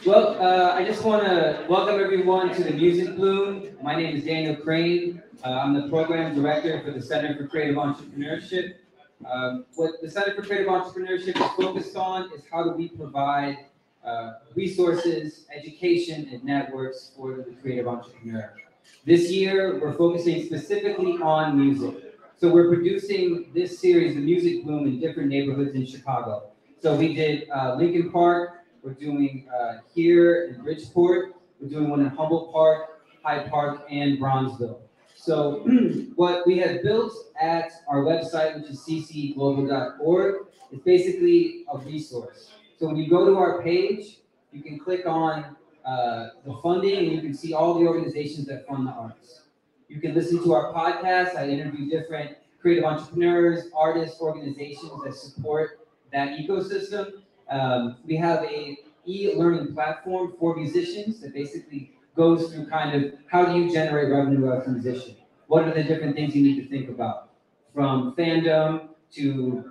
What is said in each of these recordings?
Well, I just want to welcome everyone to the Music Bloom. My name is Daniel Crane. I'm the program director for the Center for Creative Entrepreneurship. What the Center for Creative Entrepreneurship is focused on is how do we provide resources, education, and networks for the creative entrepreneur. This year, we're focusing specifically on music. So we're producing this series, The Music Bloom, in different neighborhoods in Chicago. So we did Lincoln Park. We're doing here in Bridgeport. We're doing one in Humboldt Park, Hyde Park, and Bronzeville. So what we have built at our website, which is ccglobal.org, is basically a resource. So when you go to our page, you can click on the funding, and you can see all the organizations that fund the arts. You can listen to our podcast. I interview different creative entrepreneurs, artists, organizations that support that ecosystem. We have a e-learning platform for musicians that basically goes through kind of how do you generate revenue as a musician? What are the different things you need to think about? From fandom to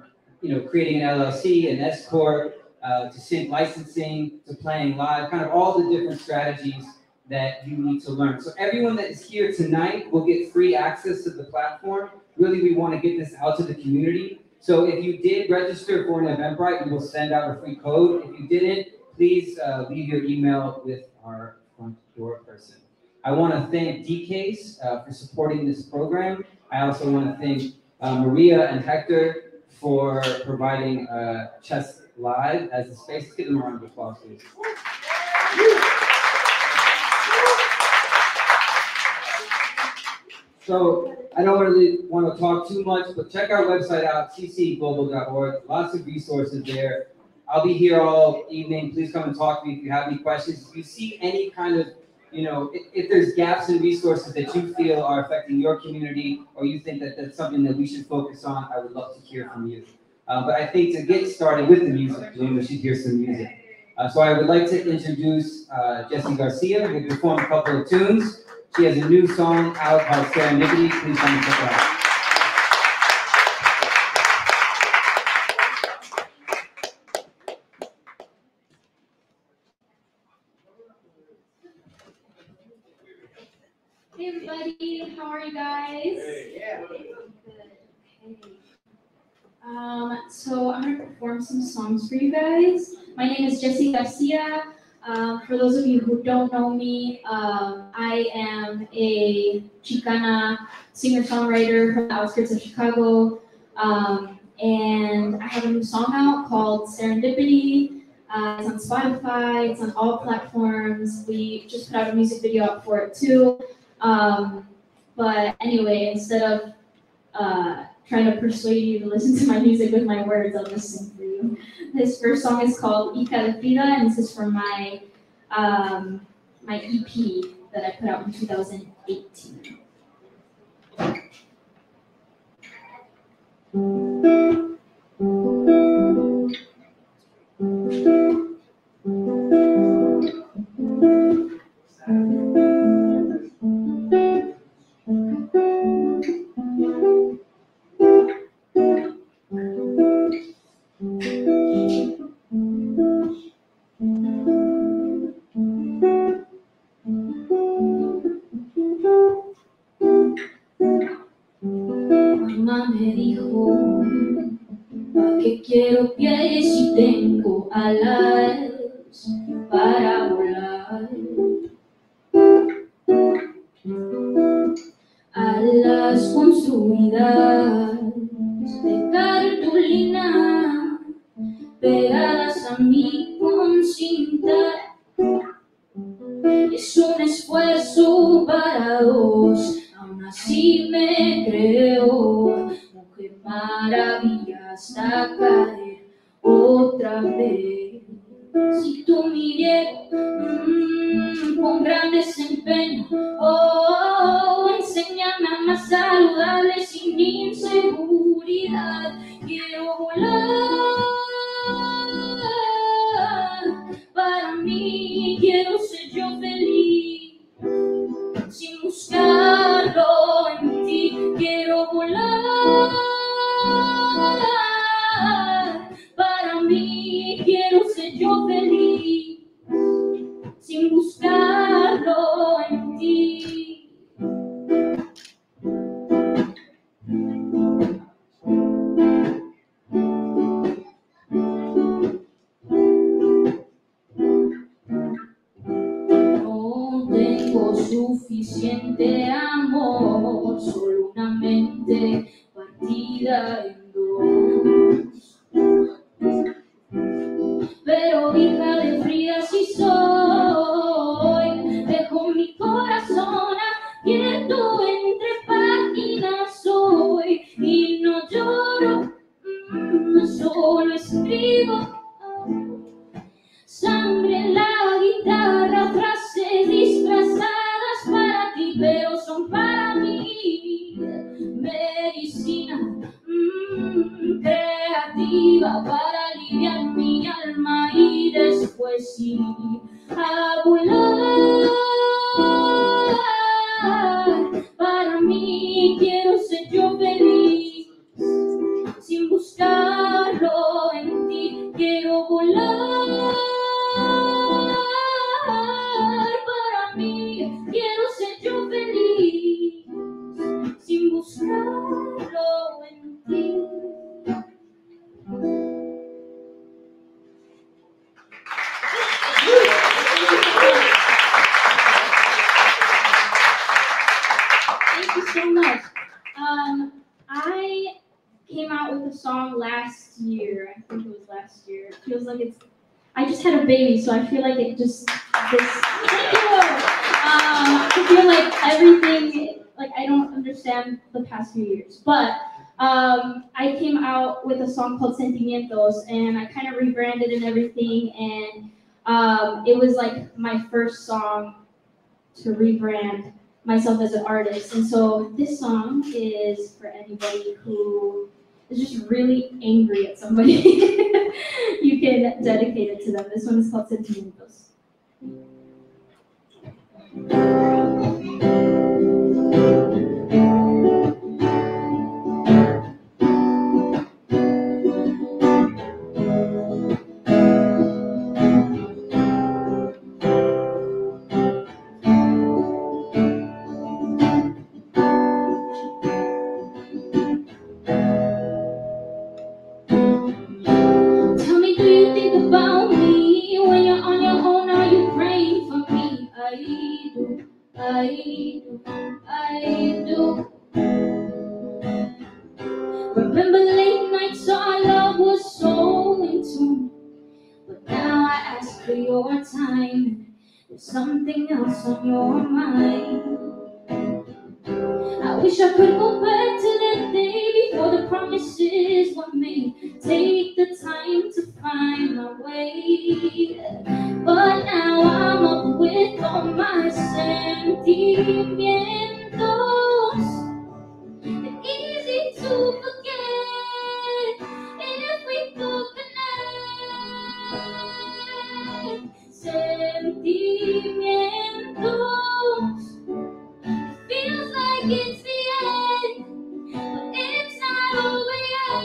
creating an LLC, an S corp, to sync licensing, to playing live, kind of all the different strategies that you need to learn. So everyone that is here tonight will get free access to the platform. Really, we want to get this out to the community. So if you did register for an Eventbrite, we will send out a free code. If you didn't, please leave your email with our front door person. I want to thank DCase for supporting this program. I also want to thank Maria and Hector for providing Chess Live as a space. Let's give them a round of applause, please. So I don't really want to talk too much, but check our website out, ccglobal.org. Lots of resources there. I'll be here all evening. Please come and talk to me if you have any questions. If you see any kind of, if there's gaps in resources that you feel are affecting your community, or you think that that's something that we should focus on, I would love to hear from you. But I think to get started with the Music Bloom, we should hear some music. So I would like to introduce Jessie Garcia, who will perform a couple of tunes. She has a new song out called Serendipity. Please come and check it out. Hey everybody, how are you guys? Hey. Yeah. Good. Okay. So I'm gonna perform some songs for you guys. My name is Jessie Garcia. For those of you who don't know me, I am a Chicana singer-songwriter from the outskirts of Chicago, and I have a new song out called Serendipity. It's on Spotify, it's on all platforms. We just put out a music video out for it too. But anyway, instead of trying to persuade you to listen to my music with my words, I'll just sing for you. This first song is called Hija de Frida, and this is from my my EP that I put out in 2018. Mamá me dijo, ¿para qué quiero pies si tengo alas para volar? Alas construidas de cartulina pegadas a mí con cinta. Es un esfuerzo para dos, aún así me creo mujer maravilla hasta caer otra vez. Si tú me vieras con gran desempeño, enséñame a más saludable sin inseguridad. Quiero volar para mí, quiero ser yo feliz sin buscarlo en ti. Quiero volar para mí, quiero ser yo feliz suficiente amor, solo una mente partida en dos. Pero hija de fría sí soy, dejo mi corazón abierto entre páginas hoy y no lloro, solo escribo. Sangre en la guitarra, frases disfrazadas para ti, pero son para mí. Medicina creativa para aliviar mi alma y después sí a volar. Para mí quiero ser yo feliz, sin buscarlo en ti quiero volar. Para mí quiero ser yo feliz, sin buscarlo en ti. Thank you so much. I came out with a song last year. I think it was last year. It feels like I just had a baby, so I feel like thank you. I feel like everything, like I don't understand the past few years, but I came out with a song called Sentimientos, and I kind of rebranded and everything, and it was like my first song to rebrand myself as an artist. And so this song is for anybody who is just really angry at somebody. You can dedicate it to them. This one is called Sentimientos. I do. Remember late nights our love was so in tune, but now I ask for your time. There's something else on your mind. I wish I could go back to that day before the promises were made. Take the time to find my way, but now I'm up with all my sentimientos. They're easy to forget if we both connect. Sentimientos. Feels like it's the end, but it's not over yet.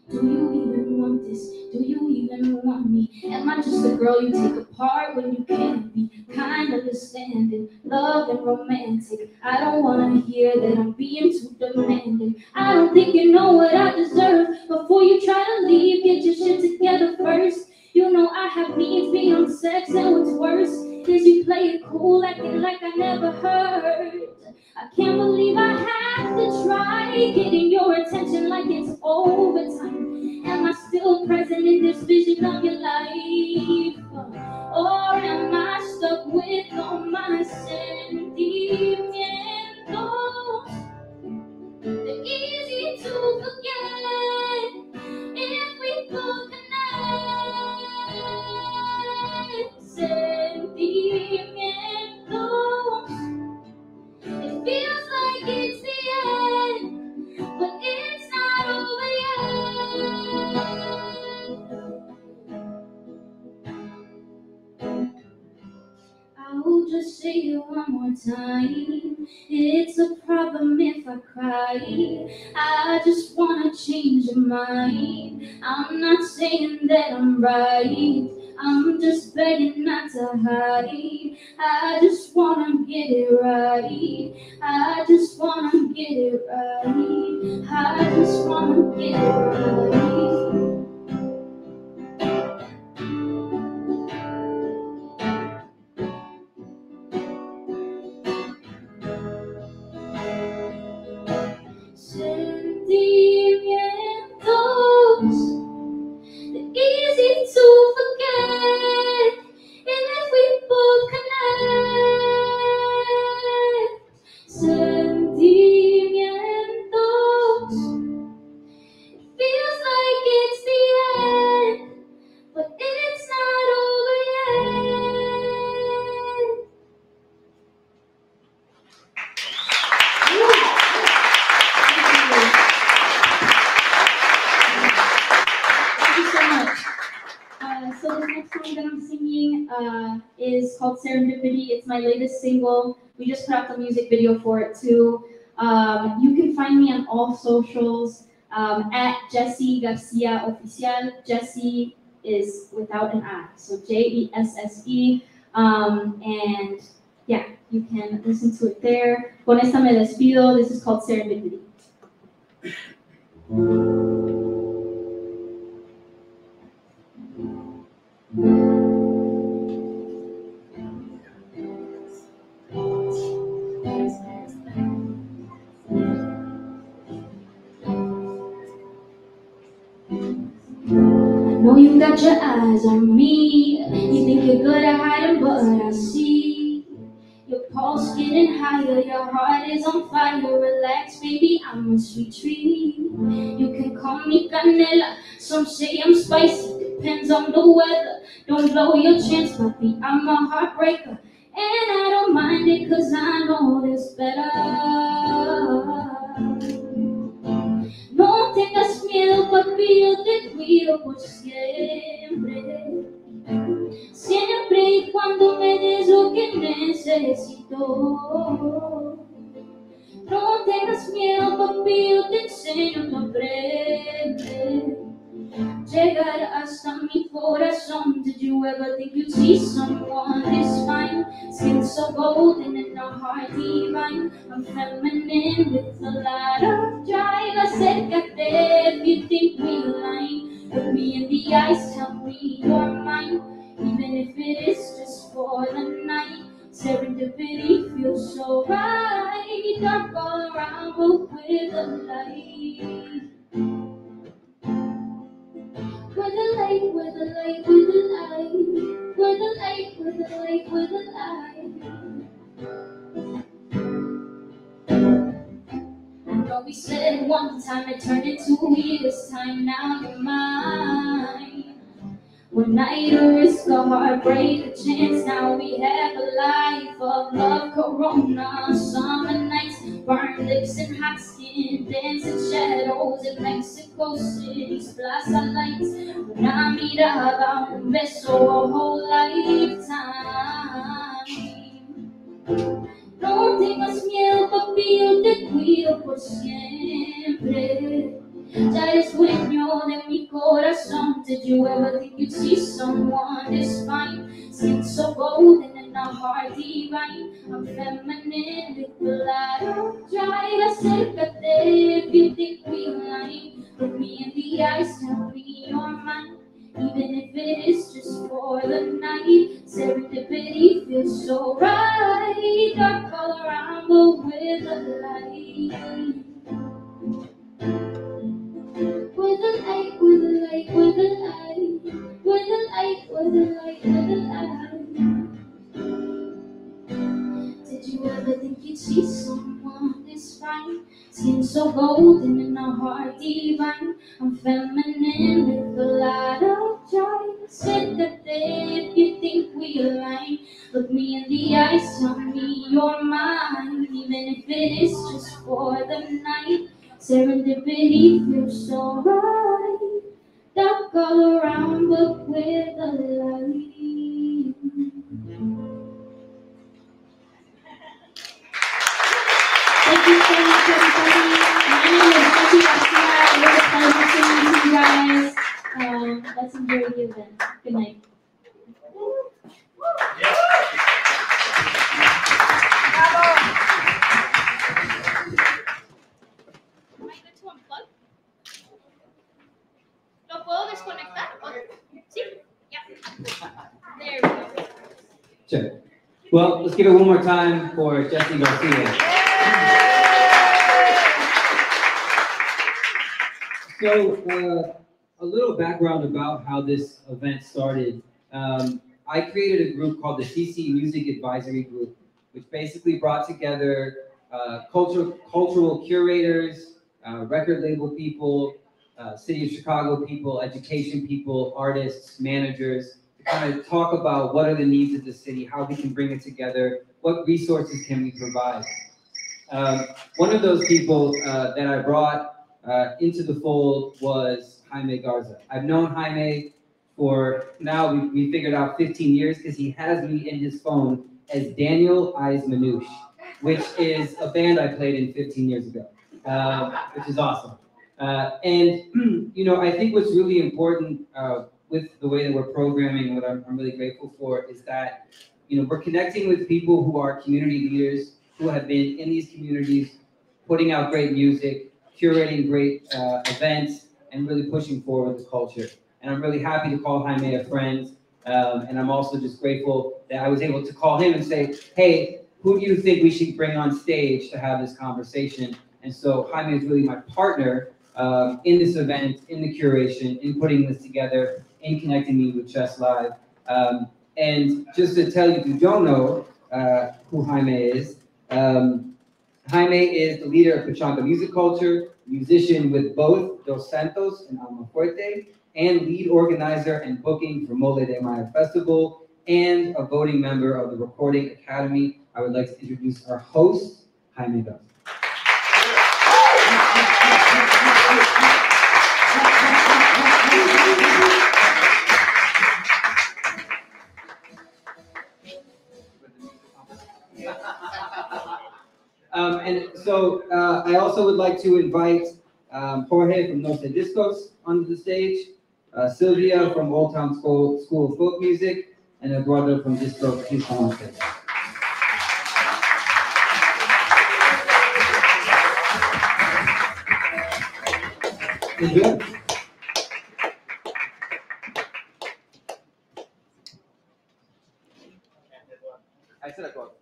Do you even want this? Do you even want me? Am I just a girl you take apart when you can't be kind, understanding, love and romantic? I don't want to hear that I'm being too demanding. I don't think you know what I deserve. Before you try to leave, get your shit together first. You know I have needs beyond sex, and what's worse is you play it cool, acting like I never heard. I can't believe I have to try getting your attention like it's overtime. Am I still present in this vision of your life? Or am I stuck with all my sentimientos? They're easy to forget if we both connect. Sentimientos. It feels like it's the end, but it's not over yet. I'll just say it one more time. It's a problem if I cry. I just wanna change your mind. I'm not saying that I'm right. I'm just begging not to hide. I just wanna get it right. I just wanna get it right. I just wanna get it right. So the next song that I'm singing is called Serendipity. It's my latest single. We just put out the music video for it too. You can find me on all socials at Jessie Garcia Oficial. Jessie is without an I, so Jesse. And yeah, you can listen to it there. Con esta me despido. This is called Serendipity. I know you got your eyes on me. You think you're good at hiding, but I see your pulse getting higher. Your heart is on fire. Relax, baby, I'm a sweet treat. You can call me canela. Some say I'm spicy. Depends on the weather. Don't blow your chance, puppy. I'm a heartbreaker, and I don't mind it 'cause I know this better. No tengas miedo, papi, yo te cuido por siempre. Siempre y cuando me des lo que necesito. No tengas miedo, papi, yo te enseño, tú aprendes. Llegar hasta mi corazón. Did you ever think you'd see someone this fine? Skin so golden and a heart divine. I'm feminine with a lot of drive. Acércate if you think we align. Look me in the eyes, tell me you're mine. Even if it is just for the night. Serendipity feels so right. Dark all around, but with a light. With the light, with the light, with the light, with the light, with the light, with the light. What we said one time, it turned into years time. Now you're mine. One night a risk, a heartbreak, a chance. Now we have a life of love, Corona. Summer nights, burn lips and hot skin, dancing shadows in Mexico City's plaza lights. Una mirada, un beso, a whole lifetime. No tengas miedo, papi, yo te cuido por siempre. Ya eres dueño de mi corazón. Did you ever think you'd see someone this fine? Skin so golden and a heart divine. I'm feminine with a lot of drive. Acércate if you think we align. Look me in the eyes, tell me you're mine. Even if it is just for the night. Serendipity feels so right. Dark all around, but with a light. With the light, with the light, with the light, with the light, with the light, with the light. Did you ever think you'd see someone this fine? Skin so golden and a heart divine. I'm feminine with a lot of joy. Said that if you think we align. Look me in the eyes, tell me you're mine. Even if it is just for the night. Serendipity feels so right. Dark all around, but with a light. Thank you so much, everybody. My name is Jessie Garcia. It was a pleasure singing to you guys. Let's enjoy the event. Good night. ¿Lo puedo desconectar? ¿Sí? Ya. There we go. Sure. Well, let's give it one more time for Jessie Garcia. So, a little background about how this event started. I created a group called the CC Music Advisory Group, which basically brought together cultural curators, record label people, City of Chicago people, education people, artists, managers, to kind of talk about what are the needs of the city, how we can bring it together, what resources can we provide. One of those people that I brought into the fold was Jaime Garza. I've known Jaime for now we figured out 15 years because he has me in his phone as Daniel Eyes Manouche, which is a band I played in 15 years ago, which is awesome. And you know, I think what's really important with the way that we're programming, what I'm really grateful for, is that you know we're connecting with people who are community leaders, who have been in these communities, putting out great music, curating great events, and really pushing forward the culture. And I'm really happy to call Jaime a friend. And I'm also just grateful that I was able to call him and say, hey, who do you think we should bring on stage to have this conversation? And so Jaime is really my partner in this event, in the curation, in putting this together, in connecting me with Chess Live. And just to tell you, if you don't know who Jaime is, Jaime is the leader of Pachanka music culture, musician with both Dos Santos and Almafuerte, and lead organizer and booking for Mole de Mayo Festival, and a voting member of the Recording Academy. I would like to introduce our host, Jaime Garza. And so I also would like to invite Jorge from Los Discos onto the stage, Sylvia from Old Town School of Folk Music, and Eduardo from Distro. Please come on stage. I said Eduardo.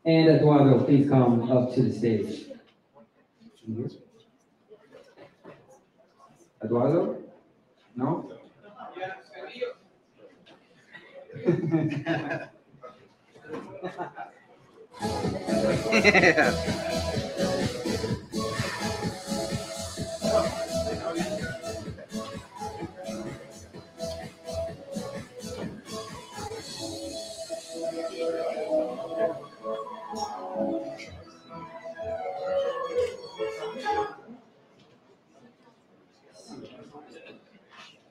And Eduardo, please come up to the stage. Eduardo? No?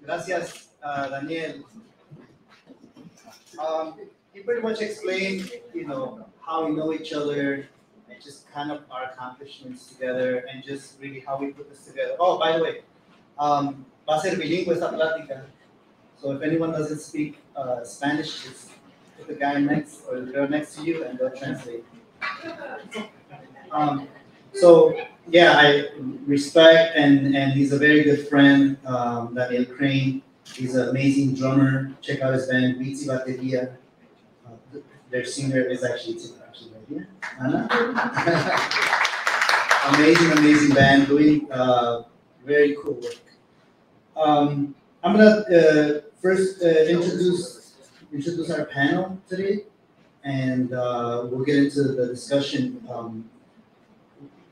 Gracias, Daniel. He pretty much explained, you know, how we know each other and just kind of our accomplishments together and just really how we put this together. Oh, by the way, va a ser bilingüe esta plática. So if anyone doesn't speak Spanish, just put the guy next or the girl next to you and they'll translate. So yeah, I respect and he's a very good friend, Daniel Crane. He's an amazing drummer. Check out his band, Beats y Batería. Their singer is actually right here, Ana. amazing band, doing very cool work. I'm gonna first introduce our panel today, and we'll get into the discussion.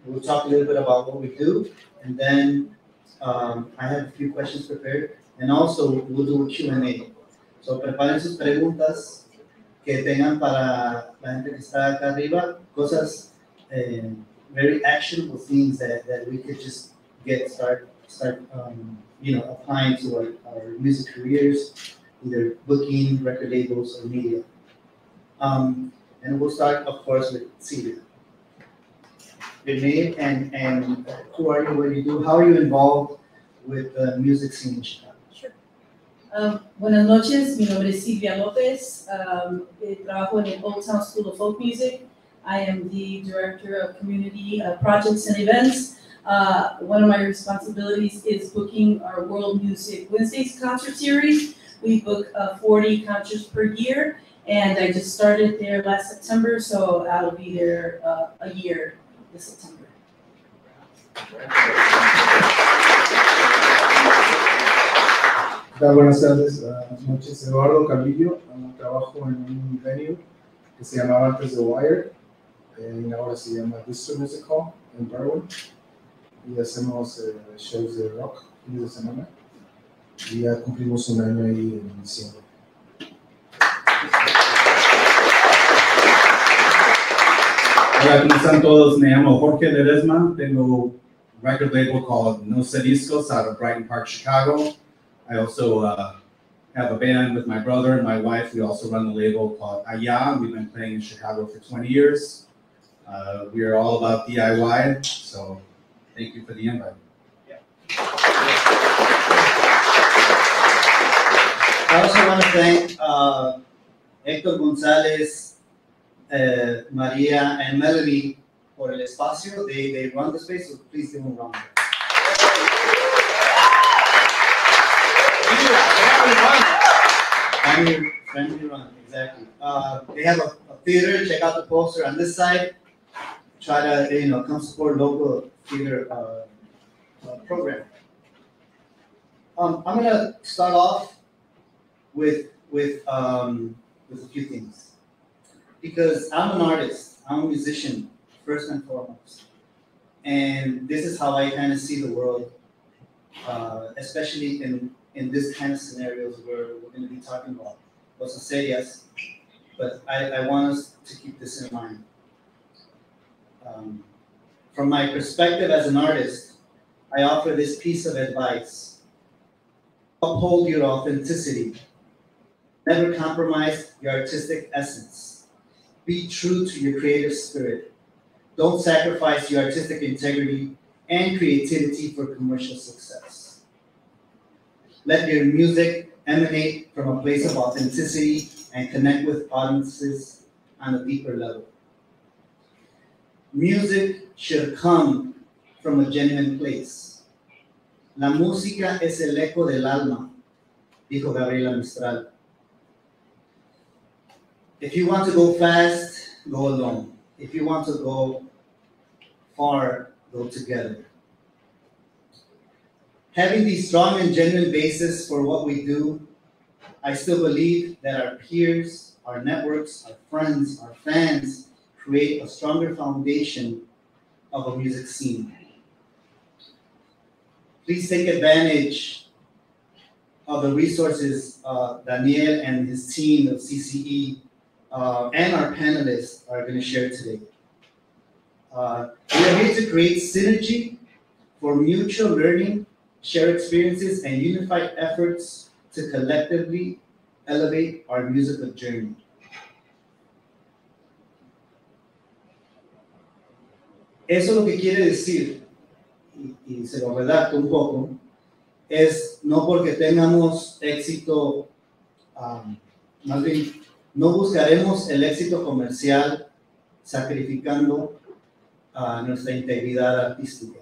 We'll talk a little bit about what we do, and then I have a few questions prepared, and also we'll do a Q&A. So preparen sus preguntas que tengan para la gente que está acá arriba, cosas very actionable things that we could just start you know, applying to our music careers, either booking, record labels, or media. And we'll start, of course, with Sylvia. Your name and who are you, what do you do, how are you involved with the music scene in Chicago? Sure. Buenas noches, mi nombre es Sylvia Lopez. Trabajo en el Old Town School of Folk Music. I am the Director of Community Projects and Events. One of my responsibilities is booking our World Music Wednesdays concert series. We book 40 concerts per year, and I just started there last September, so I'll be there a year this September. Buenas tardes, noches, Eduardo, Calvillo. Trabajo en un venue que se llamaba antes The Wire, y ahora se llama Distro Music Hall en Darwin, y hacemos shows de rock fines de semana, y ya cumplimos un año ahí en diciembre. Hola, ¿cómo están todos? Me llamo Jorge Ledezma, tengo record label called No Discos out of Brighton Park, Chicago. I also have a band with my brother and my wife. We also run the label called Allá. We've been playing in Chicago for 20 years. We are all about DIY, so thank you for the invite. I also want to thank Héctor González, Maria, and Melody for el espacio. They run the space, so please give them a round. Family run, exactly. They have a theater. Check out the poster on this side. Try to come support local theater program. I'm gonna start off with a few things, because I'm an artist. I'm a musician first and foremost, and this is how I kind of see the world, especially in this kind of scenarios where we're going to be talking about cosas serias, but I want us to keep this in mind. From my perspective as an artist, I offer this piece of advice. Uphold your authenticity. Never compromise your artistic essence. Be true to your creative spirit. Don't sacrifice your artistic integrity and creativity for commercial success. Let your music emanate from a place of authenticity and connect with audiences on a deeper level. Music should come from a genuine place. La música es el eco del alma, dijo Gabriela Mistral. If you want to go fast, go alone. If you want to go far, go together. Having these strong and genuine basis for what we do, I still believe that our peers, our networks, our friends, our fans create a stronger foundation of a music scene. Please take advantage of the resources Daniel and his team of CCE and our panelists are going to share today. We are here to create synergy for mutual learning, share experiences, and unified efforts to collectively elevate our musical journey. Eso lo que quiere decir, y se lo redacto un poco, es no porque tengamos éxito, más bien, no buscaremos el éxito comercial sacrificando nuestra integridad artística.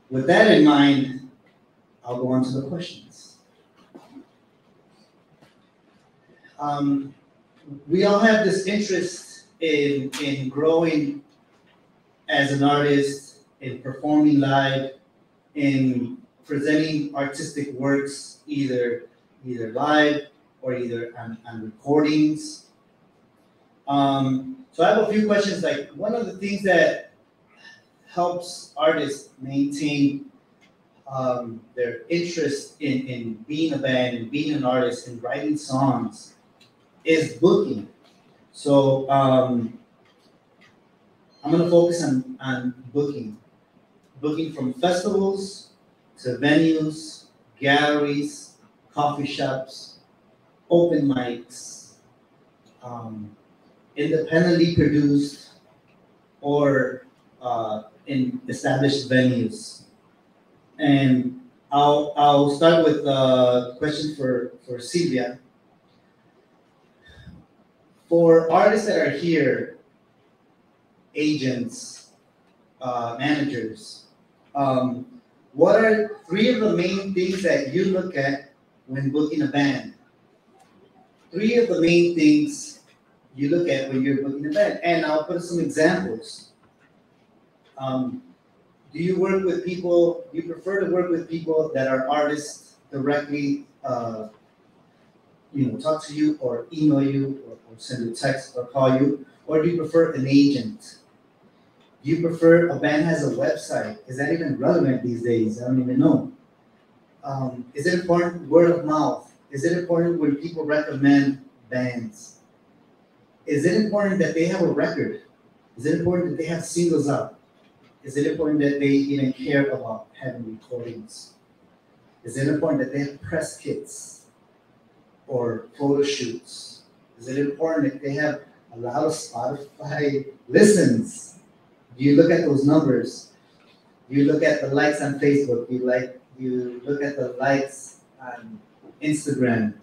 With that in mind, I'll go on to the questions. We all have this interest in growing as an artist, in performing live, in presenting artistic works, either live or either on recordings. So I have a few questions. Like, one of the things that helps artists maintain their interest in being a band and being an artist and writing songs is booking. So I'm going to focus on booking from festivals to venues, galleries, coffee shops, open mics, independently produced or in established venues. And I'll start with a question for Sylvia. For artists that are here, agents, managers, what are 3 of the main things that you look at when booking a band? 3 of the main things you look at when you're booking a band. And I'll put some examples. Do you work with people, do you prefer to work with people that are artists directly, talk to you or email you or send a text or call you? Or do you prefer an agent? Do you prefer a band has a website? Is that even relevant these days? I don't even know. Is it important word of mouth? Is it important when people recommend bands? Is it important that they have a record? Is it important that they have singles out? Is it important that they even care about having recordings? Is it important that they have press kits or photo shoots? Is it important that they have a lot of Spotify listens? Do you look at those numbers? Do you look at the likes on Facebook? You look at the likes on Instagram?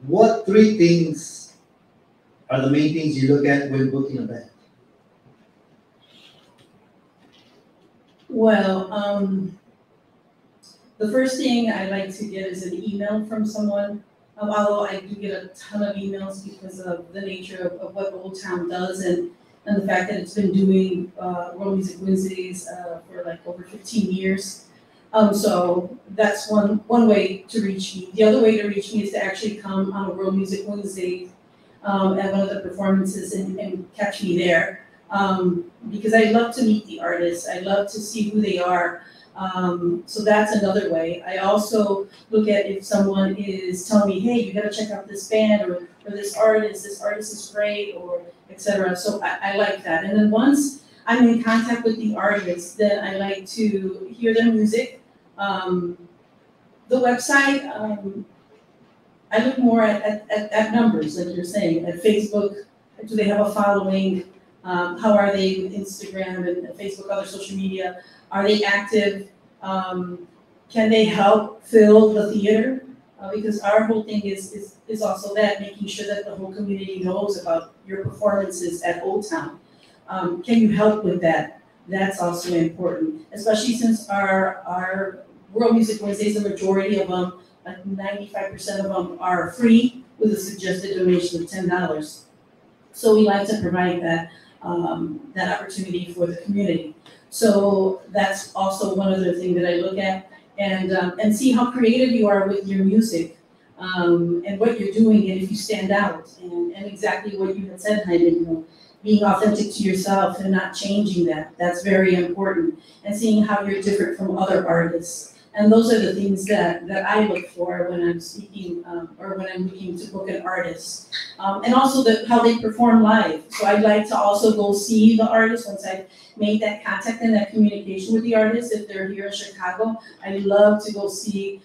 What three things are the main things you look at when booking a band? Well, the first thing I like to get is an email from someone. Although I do get a ton of emails because of the nature of what Old Town does and the fact that it's been doing World Music Wednesdays for like over 15 years. So that's one way to reach me. The other way to reach me is to actually come on a World Music Wednesday at one of the performances and catch me there. Because I love to meet the artists. I love to see who they are. So that's another way. I also look at if someone is telling me, hey, you gotta check out this band or this artist is great, or etc. So I like that. And then once I'm in contact with the artist, then I like to hear their music. The website, I look more at numbers, like you're saying, at Facebook. Do they have a following? How are they with Instagram and Facebook, other social media? Are they active? Can they help fill the theater? Because our whole thing is also that, making sure that the whole community knows about your performances at Old Town. Can you help with that? That's also important, especially since our World Music Wednesdays, the majority of them, like 95% of them are free with a suggested donation of $10. So we like to provide that opportunity for the community. So that's also one other thing that I look at, and see how creative you are with your music, and what you're doing, and if you stand out, and exactly what you had said, Jaime, being authentic to yourself and not changing that. That's very important, and seeing how you're different from other artists. And those are the things that I look for when I'm speaking, or when I'm looking to book an artist. And also how they perform live. So I'd like to also go see the artist once I've made that contact and that communication with the artist. If they're here in Chicago, I'd love to go see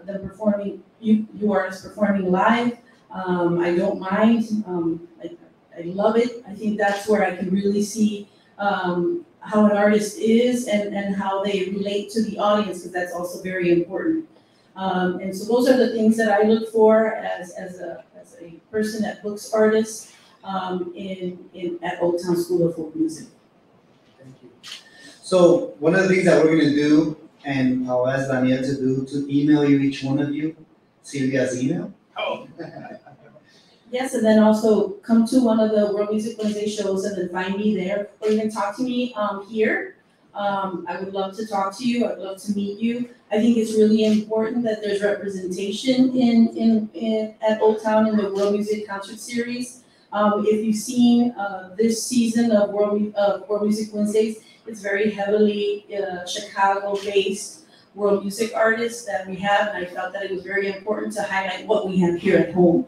them performing, you artists performing live. I don't mind. I love it. I think that's where I can really see how an artist is and how they relate to the audience, because that's also very important. And so those are the things that I look for as a person that books artists at Old Town School of Folk Music. Thank you. So one of the things that we're going to do, and I'll ask Daniel to do, to email you, each one of you, Sylvia's email. Oh. Yes, and then also come to one of the World Music Wednesday shows and then find me there, or you can talk to me here. I would love to talk to you. I'd love to meet you. I think it's really important that there's representation at Old Town in the World Music Concert Series. If you've seen this season of World Music Wednesdays, it's very heavily Chicago-based world music artists that we have, and I felt that it was very important to highlight what we have here at home.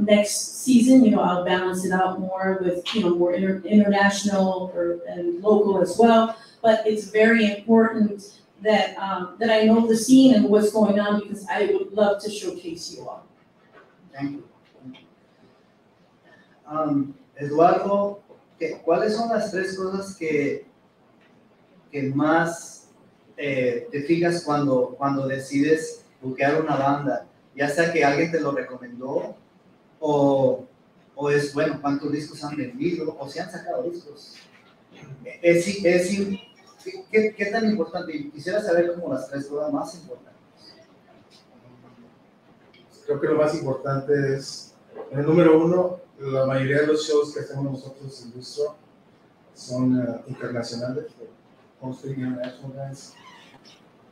Next season, I'll balance it out more with, more international and local as well. But it's very important that I know the scene and what's going on, because I would love to showcase you all. Thank you. Eduardo, ¿cuáles son las tres cosas que más te fijas cuando decides buquear una banda? Ya sea que alguien te lo recomendó, o es, bueno, cuántos discos han vendido, o si han sacado discos. ¿Qué tan importante? Quisiera saber como las tres cosas más importantes. Creo que lo más importante es, en el número uno, la mayoría de los shows que hacemos nosotros en Distro son internacionales, mostly international bands.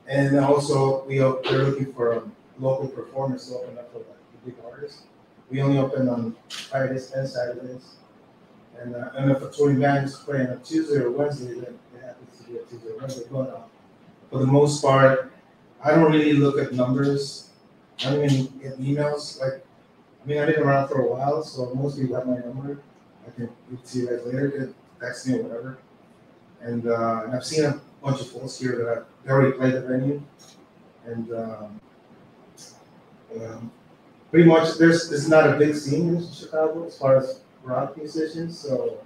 And also, they're looking for local performers to open up for the big artists. We only open on Fridays and Saturdays. And if a touring band is playing on Tuesday or Wednesday, then it happens to be a Tuesday or Wednesday. But for the most part, I don't really look at numbers. I don't even get emails. I've been around for a while, so most people have my number. I can give it to you guys later, text me or whatever. And I've seen a bunch of folks here that they already played the venue. And pretty much there's not a big scene in Chicago as far as rock musicians, so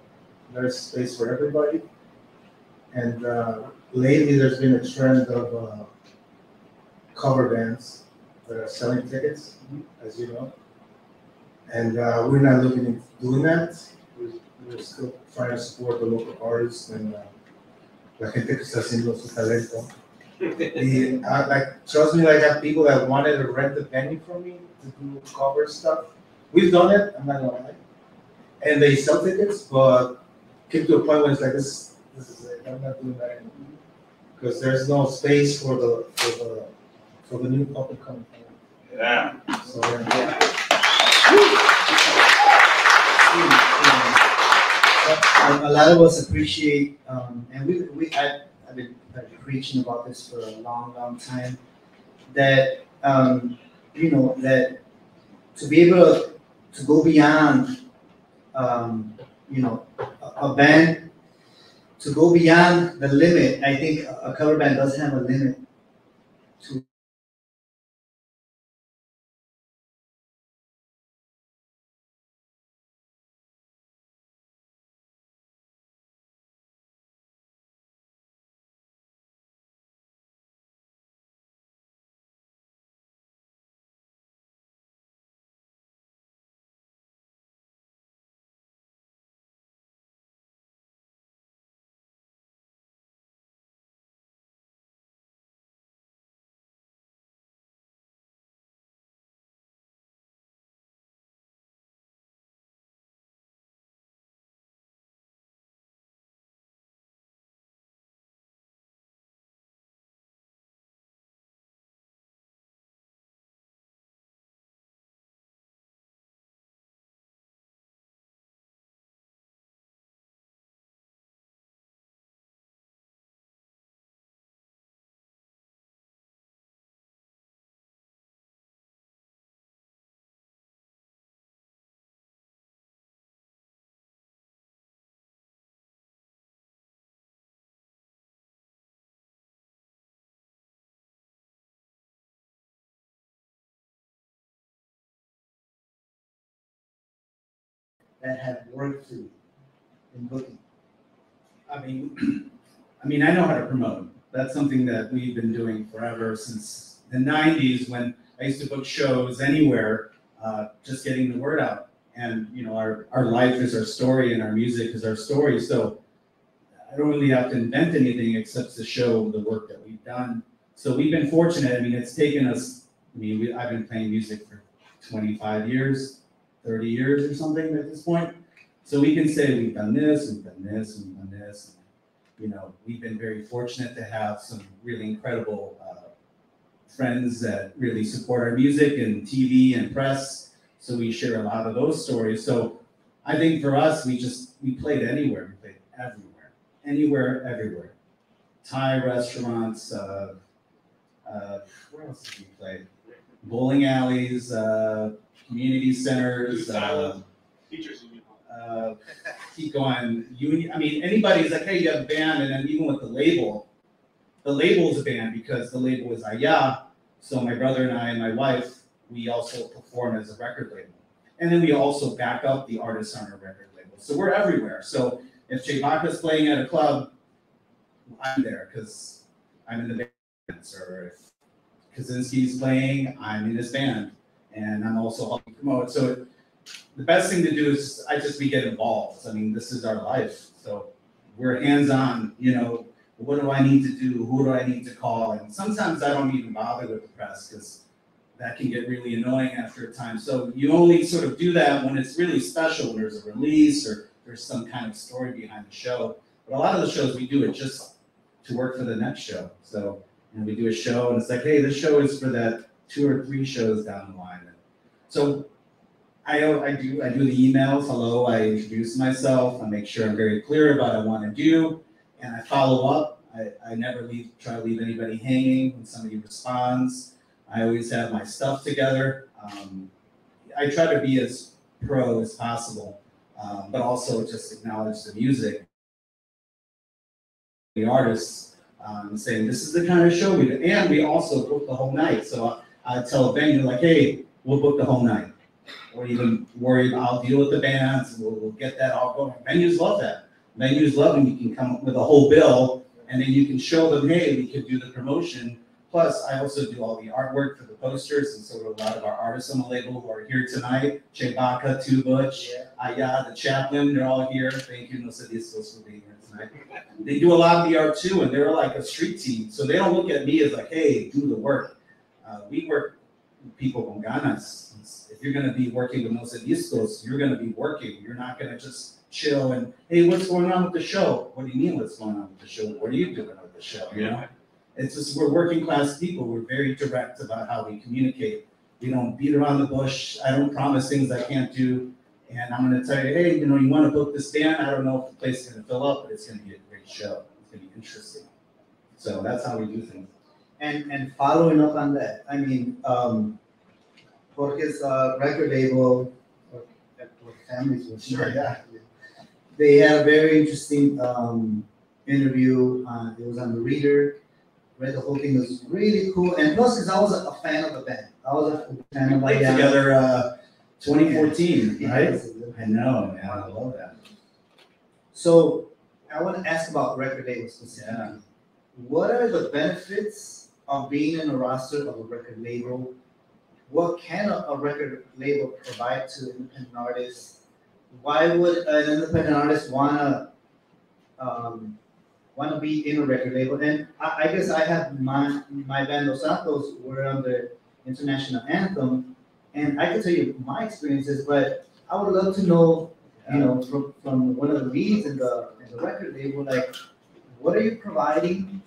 there's space for everybody. And lately there's been a trend of cover bands that are selling tickets, as you know. And we're not looking into doing that. We're still trying to support the local artists and la gente que está haciendo su talento. Like, trust me, like, I have people that wanted to rent the venue from me to do cover stuff. We've done it, I'm not gonna lie. And they sell tickets, but came to a point where it's like, this is it, I'm not doing that anymore. Because there's no space for the new public coming. Yeah. So, yeah. A lot of us appreciate, and I've been preaching about this for a long time, that that to be able to go beyond, a band, to go beyond the limit. I think a cover band does have a limit to. That have worked through in booking? I mean, I know how to promote. That's something that we've been doing forever, since the 90s, when I used to book shows anywhere, just getting the word out. And our life is our story, and our music is our story. So I don't really have to invent anything except to show the work that we've done. So we've been fortunate. I mean, it's taken us. I've been playing music for 25 years, 30 years or something at this point. So we can say we've done this, we've done this, we've done this. We've been very fortunate to have some really incredible friends that really support our music and TV and press. So we share a lot of those stories. So I think for us, we played anywhere. We played everywhere, everywhere. Thai restaurants, where else did we play? Bowling alleys, community centers. Keep going. Anybody's like, hey, you have a band, and then even with the label is a band because the label is Aya. So my brother and I and my wife, we also perform as a record label. And then we also back up the artists on our record label. So we're everywhere. So if Chewbacca's playing at a club, I'm there because I'm in the band. Or if Kaczynski's playing, I'm in his band. And I'm also helping promote. So the best thing to do is we get involved. This is our life. So we're hands-on, what do I need to do? Who do I need to call? And sometimes I don't even bother with the press because that can get really annoying after a time. So you only sort of do that when it's really special, when there's a release or there's some kind of story behind the show. But a lot of the shows, we do it just to work for the next show. So we do a show and it's like, hey, this show is for that 2 or 3 shows down the line. So I do the emails. Hello, I introduce myself. I make sure I'm very clear about what I want to do, and I follow up. I never try to leave anybody hanging when somebody responds. I always have my stuff together. I try to be as pro as possible, but also just acknowledge the music. the artists, saying this is the kind of show we do. And we also book the whole night. So I tell a venue like, hey, we'll book the whole night. Or even worry about, I'll deal with the bands, we'll get that all going. Venues love that. Venues love when you can come up with a whole bill and then you can show them, hey, we could do the promotion. Plus, I also do all the artwork for the posters, and so do a lot of our artists on the label who are here tonight. Chewbacca, Too Butch, Aya, the chaplain, they're all here. Thank you, Los Adiscos, for being here tonight. They do a lot of the art too, and they're like a street team. So they don't look at me as like, hey, do the work. We work with people con ganas. If you're going to be working with Los Adiscos, you're going to be working. You're not going to just chill and, hey, what's going on with the show? What do you mean what's going on with the show? What are you doing with the show? You know? It's just, we're working class people. We're very direct about how we communicate. We don't beat around the bush. I don't promise things I can't do. And I'm going to tell you, hey, you know, you want to book this band? I don't know if the place is going to fill up, but it's going to be a great show. It's going to be interesting. So that's how we do things. And following up on that, I mean, Jorge's record label, or families, Sure, yeah. They had a very interesting interview. It was on the Reader. Read the whole thing. It was really cool. And plus, because I was a fan of the band. I was a fan of Played together 2014, Yeah. right? I know, man. I love that. So I want to ask about record labels specifically. Yeah. What are the benefits of being in a roster of a record label? What can a record label provide to independent artists? Why would an independent artist wanna be in a record label? And I guess I have my band Los Santos. We're under International Anthem, and I can tell you my experiences. But I would love to know, you know, from one of the leads in the record label, like, what are you providing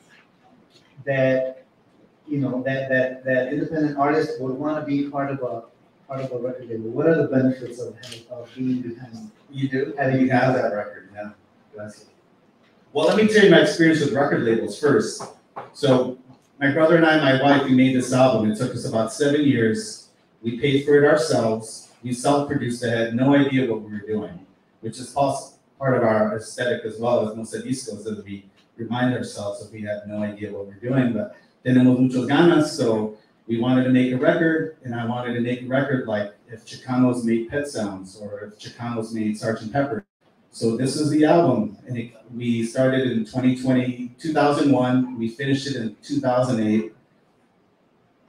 that, you know, that independent artists would want to be part of a record label? What are the benefits of being behind? You do? Having You have that record, yeah. Gracias. Well, let me tell you my experience with record labels first. So my brother and I, my wife, we made this album. It took us about 7 years. We paid for it ourselves. We self-produced it, had no idea what we were doing, which is part of our aesthetic as well as Los Adiscos, that we remind ourselves that we have no idea what we're doing. But tenemos muchos ganas, so we wanted to make a record, and I wanted to make a record like if Chicanos made Pet Sounds or if Chicanos made Sgt. Pepper. So this is the album, and we started in 2001, we finished it in 2008.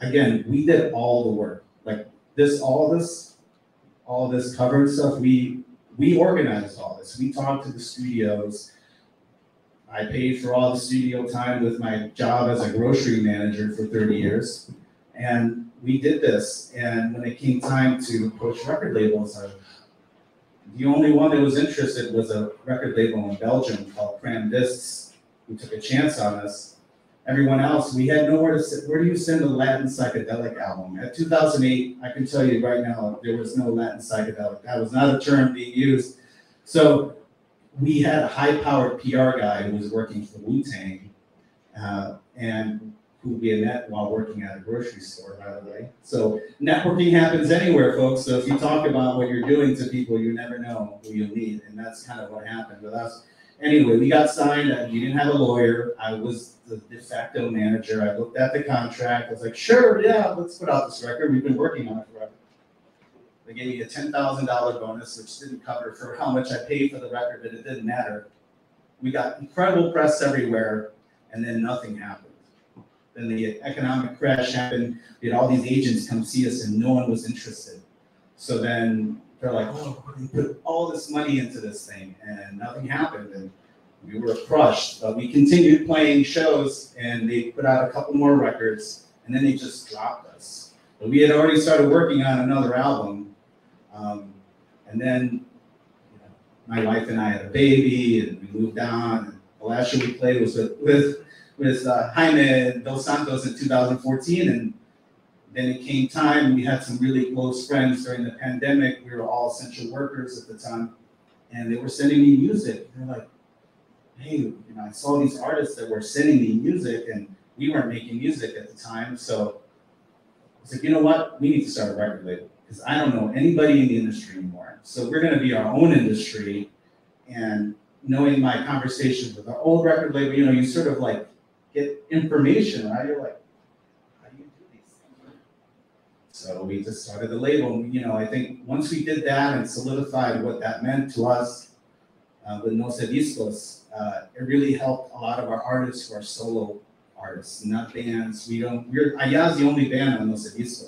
Again, we did all the work, like all this covered stuff, we organized all this. We talked to the studios. I paid for all the studio time with my job as a grocery manager for 30 years. And we did this. And when it came time to approach record labels, the only one that was interested was a record label in Belgium called Panelists, who took a chance on us. Everyone else, we had nowhere to sit. Where do you send a Latin psychedelic album? At 2008, I can tell you right now, there was no Latin psychedelic. That was not a term being used. So we had a high-powered PR guy who was working for Wu-Tang, and who we had met while working at a grocery store, by the way. So networking happens anywhere, folks. So if you talk about what you're doing to people, you never know who you'll meet, and that's kind of what happened with us. Anyway, we got signed. We didn't have a lawyer. I was the de facto manager. I looked at the contract. I was like, sure, yeah, let's put out this record. We've been working on it forever. They gave me a $10,000 bonus, which didn't cover for how much I paid for the record, but it didn't matter. We got incredible press everywhere, and then nothing happened. Then the economic crash happened. We had all these agents come see us, and no one was interested. So then they're like, oh, we put all this money into this thing, and nothing happened, and we were crushed. But we continued playing shows, and they put out a couple more records, and then they just dropped us. But we had already started working on another album. And then my wife and I had a baby, and we moved on. And the last show we played was with Jaime and Dos Santos in 2014, and then it came time. We had some really close friends during the pandemic. We were all essential workers at the time, and they were sending me music. They're like, "Hey, I saw these artists that were sending me music, and we weren't making music at the time." So I was like, "You know what? We need to start a record label, because I don't know anybody in the industry anymore. So we're going to be our own industry, and knowing my conversations with the old record label, you know, you sort of like get information, right? You're like, how do you do these things? So we just started the label. You know, I think once we did that and solidified what that meant to us with No Se Discos, it really helped a lot of our artists who are solo artists, not bands. Aya's the only band on No Se Disco.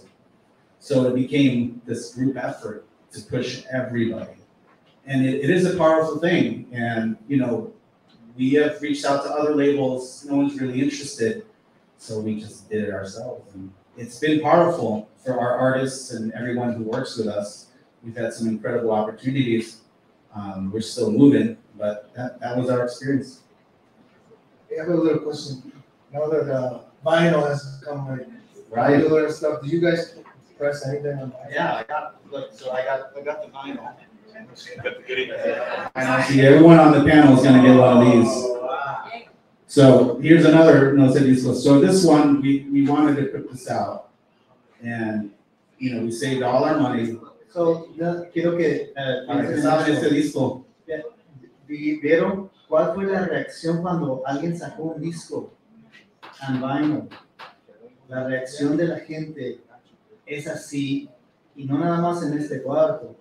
So it became this group effort to push everybody. And it is a powerful thing. And, you know, we have reached out to other labels. No one's really interested. So we just did it ourselves. And it's been powerful for our artists and everyone who works with us. We've had some incredible opportunities. We're still moving, but that was our experience. I have a little question. Now that vinyl has become like Right. regular stuff, do you guys press anything on vinyl? Yeah, I got the vinyl. I know, see, everyone on the panel is gonna get one of these. Oh, wow. So here's another No Se Disco. So this one, we wanted to put this out. And, you know, we saved all our money. So, quiero que Estaba en este disco. ¿Vieron cuál fue la reacción cuando alguien sacó un disco en vinyl? La reacción de la gente es así, y no nada más en este cuarto.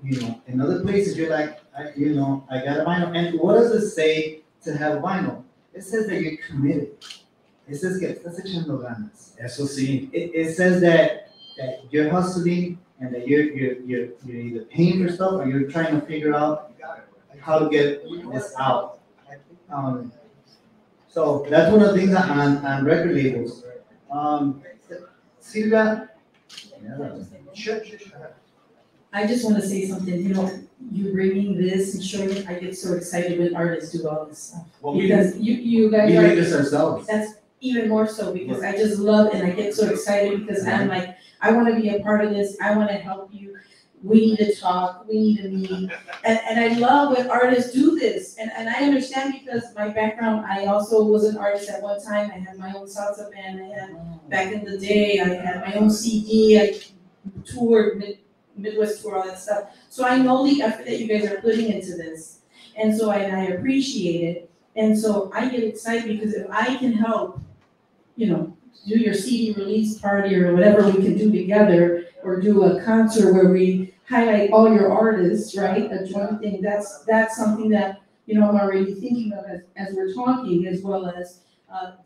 You know, in other places you're like, I got a vinyl. And what does it say to have vinyl? It says that you're committed. It says que estás echando ganas. Eso sí. It says that you're hustling and that you're either paying for stuff or you're trying to figure out how to get this out. So that's one of the things on record labels. Sylvia? Sure. I just want to say something, you know, you bringing this and showing it, I get so excited when artists do all this stuff. Well, Because you guys we are. made this ourselves. That's even more so because I just love and I get so excited because I'm like, I want to be a part of this. I want to help you. We need to talk. We need to meet. And I love when artists do this. And I understand because my background, I also was an artist at one time. I had my own salsa band. I had, back in the day, I had my own CD. I toured Midwest tour, all that stuff. So I know the effort that you guys are putting into this. And so I appreciate it. And so I get excited because if I can help, you know, do your CD release party or whatever we can do together, or do a concert where we highlight all your artists, right? A joint thing, that's something that, you know, I'm already thinking of as we're talking, as well as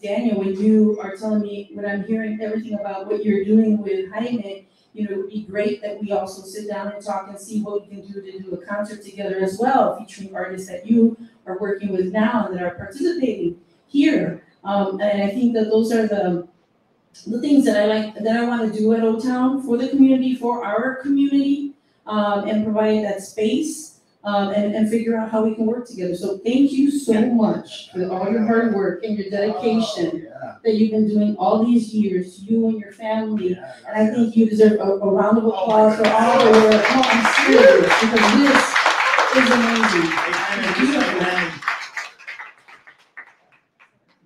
Daniel, when you are telling me, when I'm hearing everything about what you're doing with Jaime, you know, it would be great that we also sit down and talk and see what we can do to do a concert together as well, featuring artists that you are working with now that are participating here. And I think that those are the things that I like, that I want to do at Old Town for the community, for our community, and provide that space, and figure out how we can work together. So thank you so much for all your hard work and your dedication that you've been doing all these years, you and your family. And I think you deserve a round of applause for all the work. No, I'm serious, because this is amazing.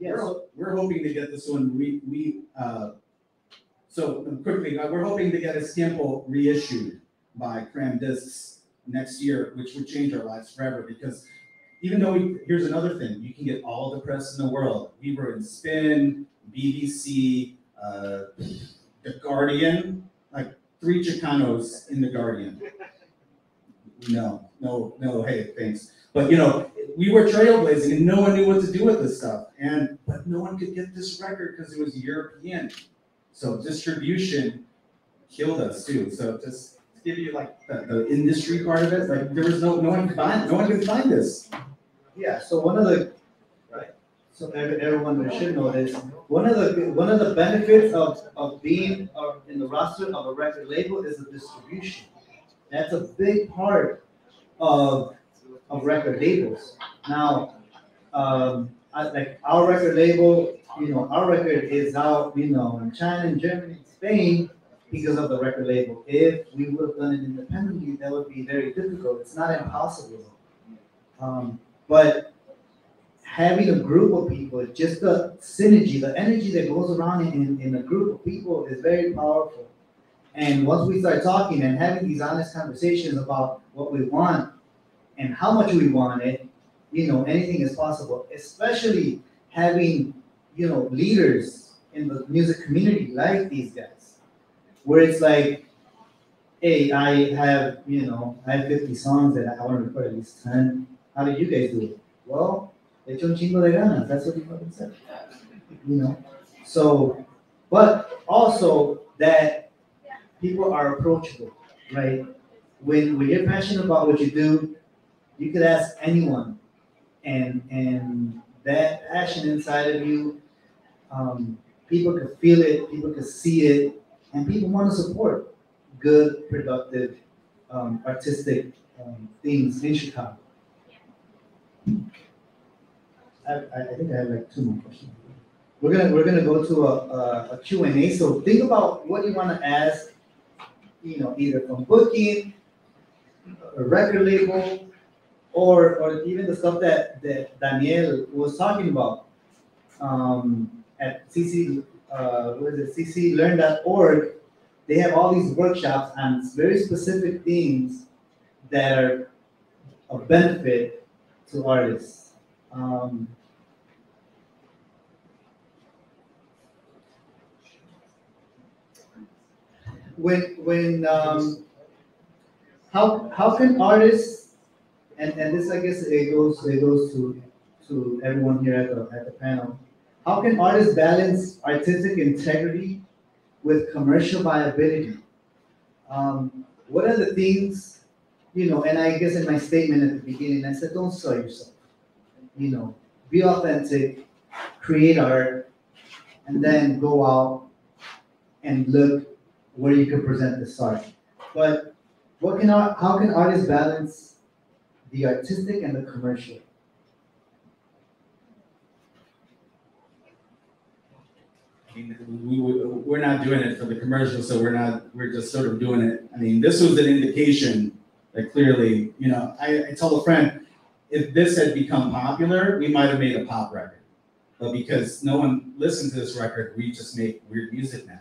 Yes. We're hoping to get this one, so quickly, we're hoping to get a sample reissued by Cram Discs next year, which would change our lives forever, because even though here's another thing, you can get all the press in the world. We were in Spin, BBC, The Guardian, like 3 Chicanos in The Guardian. No, hey, thanks. But you know, we were trailblazing and no one knew what to do with this stuff. But no one could get this record because it was European. So distribution killed us too. So just to give you like the industry part of it, like there was no one could find this. Yeah, so one of the, so everyone should know this, one of the benefits of being in the roster of a record label is the distribution. That's a big part of record labels. Now, like our record label, you know, our record is out, you know, in China, in Germany, Spain, because of the record label. If we would have done it independently, that would be very difficult. It's not impossible. But having a group of people, just the synergy, the energy that goes around in a group of people is very powerful. And once we start talking and having these honest conversations about what we want and how much we want it, anything is possible, especially having, leaders in the music community like these guys, where it's like, hey, I have 50 songs and I want to record at least 10. How do you guys do it? Well, echo un chingo de ganas. That's what he fucking said. So, but also that people are approachable, right? When you're passionate about what you do, you could ask anyone, and that passion inside of you, people can feel it, people can see it, and people want to support good, productive, artistic things in Chicago. I think I have like 2 more questions. We're gonna go to a Q&A. So think about what you want to ask, either from booking, a record label, or even the stuff that Daniel was talking about at cclearn.org. They have all these workshops on very specific things that are of benefit to artists. How can artists, and this, I guess it goes to everyone here at the panel, how can artists balance artistic integrity with commercial viability? What are the things, and I guess in my statement at the beginning, I said, don't sell yourself. Be authentic, create art, and then go out and look where you can present this art. But how can artists balance the artistic and the commercial? We're not doing it for the commercial, so we're just sort of doing it. I mean, this was an indication that clearly, I told a friend, if this had become popular, we might have made a pop record. But because no one listened to this record, we just make weird music now.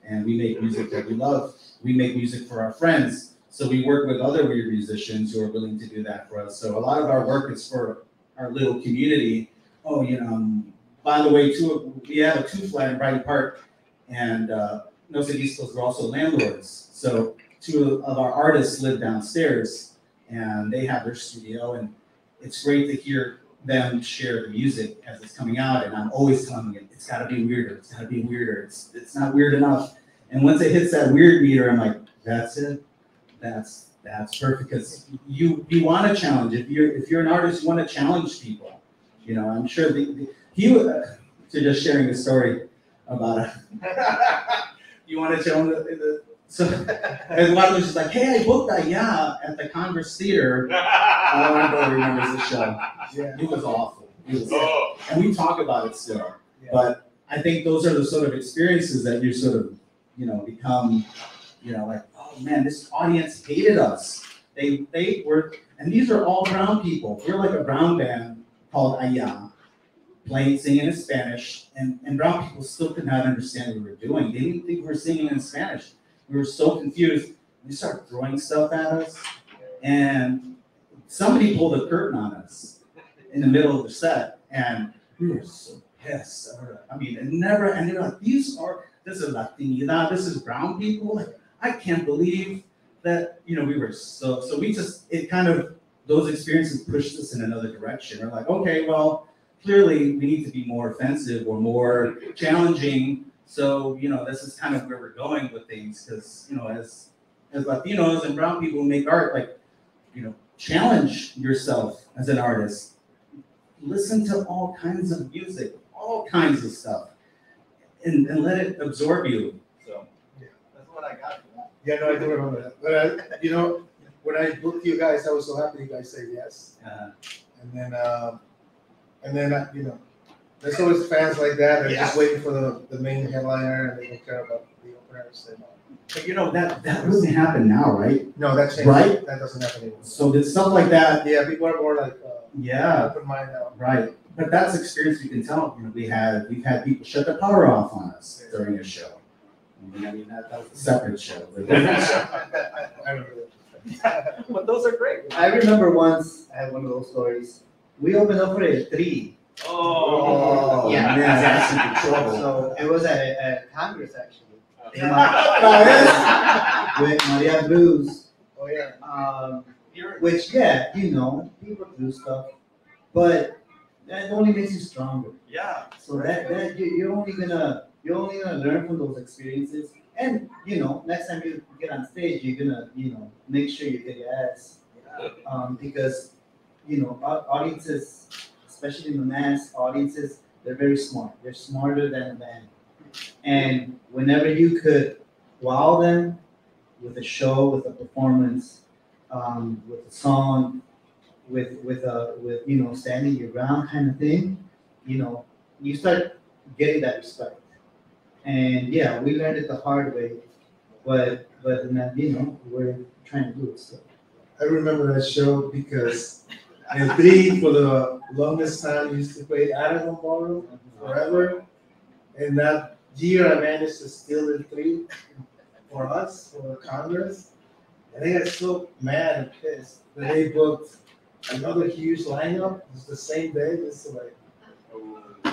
And we make music that we love. We make music for our friends. So we work with other weird musicians who are willing to do that for us. So a lot of our work is for our little community. Oh, by the way, we have a 2-flat in Brighton Park, and Los Ediscos were also landlords. So 2 of our artists live downstairs, and they have their studio, and it's great to hear them share the music as it's coming out. And I'm always telling them, it's got to be weirder. It's got to be weirder. It's not weird enough. And once it hits that weird meter, I'm like, that's it. That's perfect, because you want to challenge. If you're an artist, you want to challenge people. I'm sure he would. So just sharing the story about you want to challenge so Eduardo was just like, hey, I booked Allá at the Congress Theater. Everybody remembers the show. Yeah. It was awful. And we talk about it still. Yeah. But I think those are the sort of experiences that you sort of, become, like, oh man, this audience hated us. They were, and these are all brown people. We're like a brown band called Allá, singing in Spanish, and brown people still could not understand what we were doing. They didn't think we were singing in Spanish. We were so confused. They started throwing stuff at us, and somebody pulled a curtain on us in the middle of the set, and we were so pissed. I mean, and they were like, this is Latinidad, this is brown people. Like, I can't believe that, we were so we just, it kind of, those experiences pushed us in another direction. We're like, okay, well, clearly we need to be more offensive or more challenging. So, this is kind of where we're going with things, because, as Latinos and brown people who make art, like, challenge yourself as an artist. Listen to all kinds of music, all kinds of stuff, and let it absorb you. So, yeah, that's what I got. Yeah, no, I do remember that. But, when I booked you guys, I was so happy you guys said yes. And then, there's always fans like that. They're just waiting for the main headliner, and they don't care about the openers. But that doesn't happen now, right? No, that changed. Right? That doesn't happen anymore. So there's stuff like that. Yeah, people are more like open mind now. Right. But that's experience you can tell. We've had people shut the power off on us during a show. I mean that was a separate show. I remember that. But those are great. I remember once I had one of those stories. we opened up for a 3. Oh, Yeah. man, that's in trouble. So it was at Congress actually. Oh, With Maria Blues. Oh, yeah. Which, yeah, people do stuff, but that only makes you stronger. Yeah. So that you're only gonna learn from those experiences, and next time you get on stage, you're gonna make sure you get your ass, because audiences, especially in the mass audiences, they're very smart. They're smarter than a band, and whenever you could wow them with a show, with a performance, with a song, with standing your ground kind of thing, you start getting that respect. And yeah, we learned it the hard way, but we're trying to do it still. I remember that show because in 3 for the longest time used to play Aragon Ballroom forever. And that year I managed to steal the 3 for us, for Congress. And they got so mad and pissed that they booked another huge lineup. It's the same day. It's like,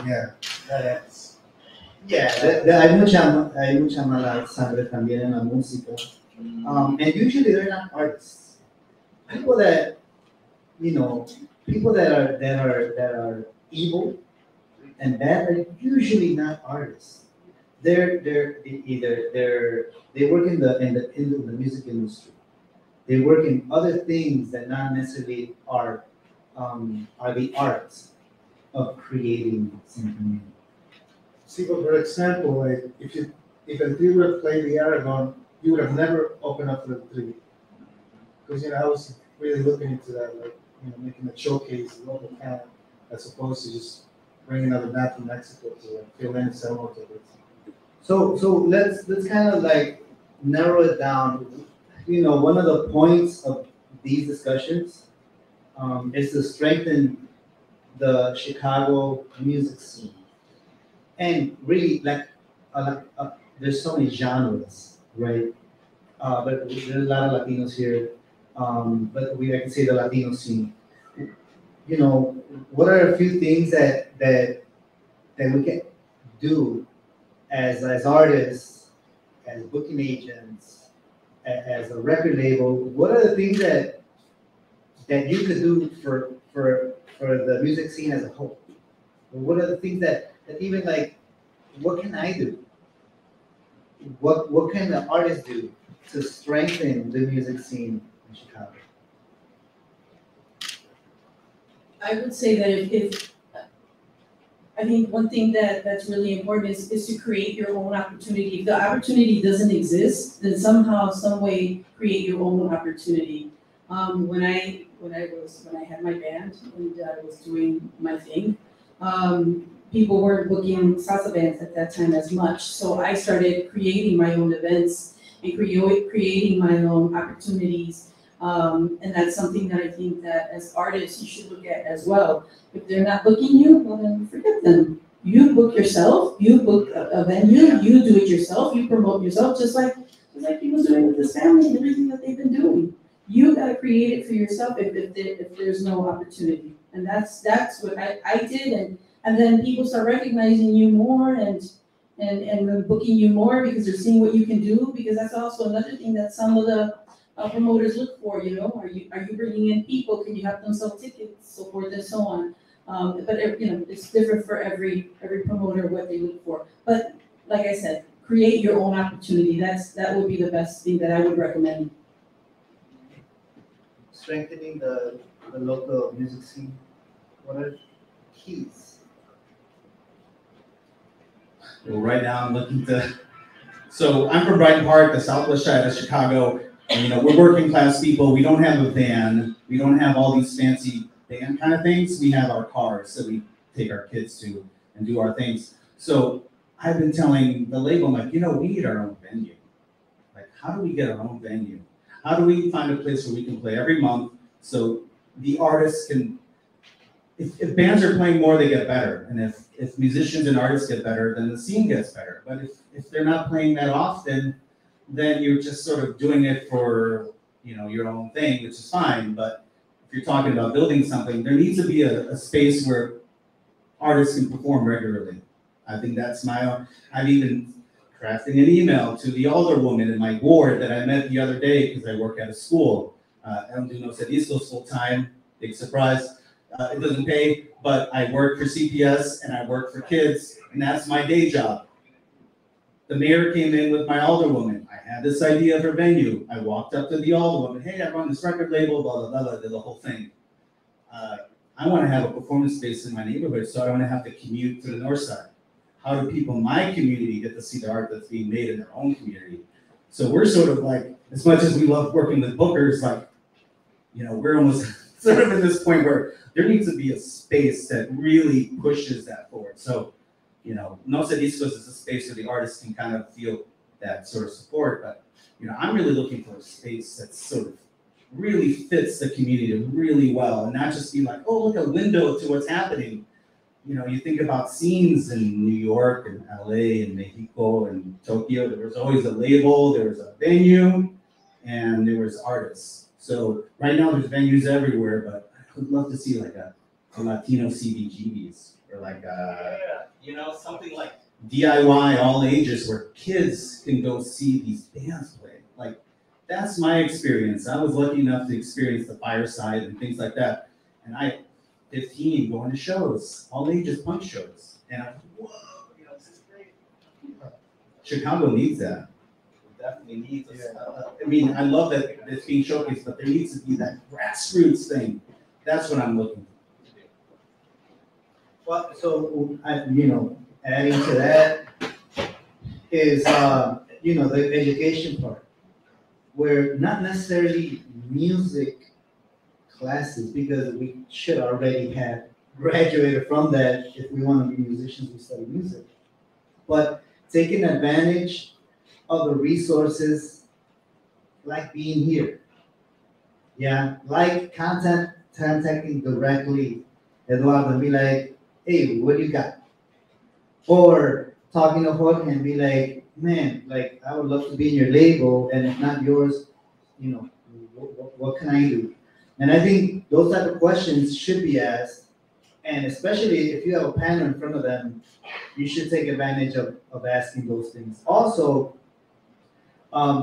yeah, that is. Yeah, hay mucha mala sangre también en la música. And usually they're not artists. People that are evil and bad are usually not artists. They work in the music industry. They work in other things that not necessarily are the arts of creating something. See, but for example, like if a 3 would have played the Aragon, you would have never opened up for the 3. Because I was really looking into that, like making a showcase, a local talent, as opposed to just bringing another band from Mexico to fill in several tickets. So let's kind of like narrow it down. One of the points of these discussions is to strengthen the Chicago music scene. And really, there's so many genres, right? But there's a lot of Latinos here. But I can say the Latino scene. What are a few things that we can do as artists, as booking agents, as a record label? What are the things that you could do for the music scene as a whole? What are the things that even what can I do? What can the artists do to strengthen the music scene in Chicago? I would say that I think one thing that's really important is to create your own opportunity. If the opportunity doesn't exist, then somehow, some way, create your own opportunity. When I had my band and I was doing my thing, people weren't booking salsa bands at that time as much. So I started creating my own events and creating my own opportunities. And that's something that I think that as artists you should look at as well. If they're not booking you, well then forget them. You book yourself, you book a venue, you do it yourself, you promote yourself, just like he was doing with his family and everything that they've been doing. You gotta create it for yourself if there's no opportunity. And that's what I did, and then people start recognizing you more and booking you more because they're seeing what you can do, because that's also another thing that some of the promoters look for, are you bringing in people? Can you have them sell tickets, so forth and so on. But it's different for every promoter what they look for. But like I said, create your own opportunity. That would be the best thing that I would recommend. Strengthening the local music scene. What are keys? Well, right now I'm looking to. So I'm from Bridgeport, the southwest side of Chicago. And, we're working class people. We don't have a van. We don't have all these fancy band kind of things. We have our cars that we take our kids to and do our things. So I've been telling the label, I'm like, we need our own venue. Like, how do we get our own venue? How do we find a place where we can play every month so the artists can, if bands are playing more, they get better. And if musicians and artists get better, then the scene gets better. But if they're not playing that often, then you're just sort of doing it for, your own thing, which is fine. But if you're talking about building something, there needs to be a space where artists can perform regularly. I think that's I'm even crafting an email to the alderwoman in my ward that I met the other day because I work at a school. I don't do No Sediscos full time, big surprise. It doesn't pay, but I work for CPS and I work for kids, and that's my day job. The mayor came in with my alderwoman. I had this idea of her venue. I walked up to the alderwoman, hey, I run this record label, blah, blah, blah, blah, did the whole thing. I want to have a performance space in my neighborhood, so I don't want to have to commute to the north side. How do people in my community get to see the art that's being made in their own community? So we're sort of like, as much as we love working with bookers, like, you know, we're almost sort of in this point where there needs to be a space that really pushes that forward. So, you know, No Sediscos is a space where the artists can kind of feel that sort of support, but, you know, I'm really looking for a space that sort of really fits the community really well, and not just be like, oh, look, a window to what's happening. You know, you think about scenes in New York and LA and Mexico and Tokyo, there was always a label, there was a venue, and there was artists. So right now there's venues everywhere, but I would love to see like a Latino CBGBs or like you know, something like DIY all ages where kids can go see these bands play. Like, that's my experience. I was lucky enough to experience the Fireside and things like that. And I, 15, going to shows, all ages punk shows. And I'm, whoa, you know, this is great. Chicago needs that. It definitely needs I mean, I love that it's being showcased, but there needs to be that grassroots thing. That's what I'm looking for. Well, so, you know, adding to that is, you know, the education part, where not necessarily music classes, because we should already have graduated from that. If we want to be musicians, we study music. But taking advantage of the resources, like being here. Yeah, like contacting directly Eduardo and be like, hey, what do you got? Or talking to Jorge and be like, man, like, I would love to be in your label, and if not yours, you know, what can I do? And I think those type of questions should be asked, and especially if you have a panel in front of them, you should take advantage of asking those things. Also,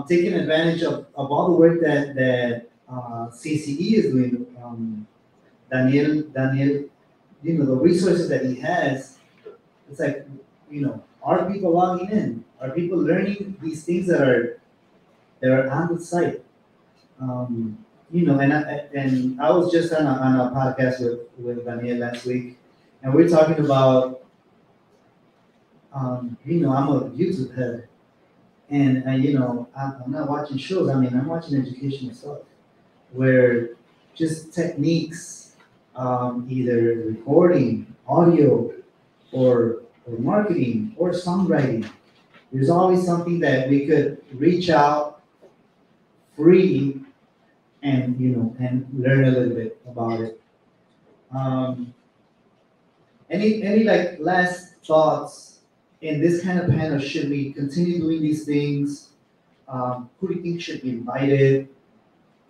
taking advantage of all the work that CCE is doing. Daniel, you know, the resources that he has, it's like, you know, are people logging in? Are people learning these things that are on the site? You know, and I was just on a podcast with Daniel last week, and we're talking about, you know, I'm a YouTube head, and you know, I'm not watching shows. I mean, I'm watching educational stuff, where just techniques, either recording, audio, or marketing, or songwriting. There's always something that we could reach out free and, you know, and learn a little bit about it. Any like last thoughts in this kind of panel? Should we continue doing these things? Who do you think should be invited?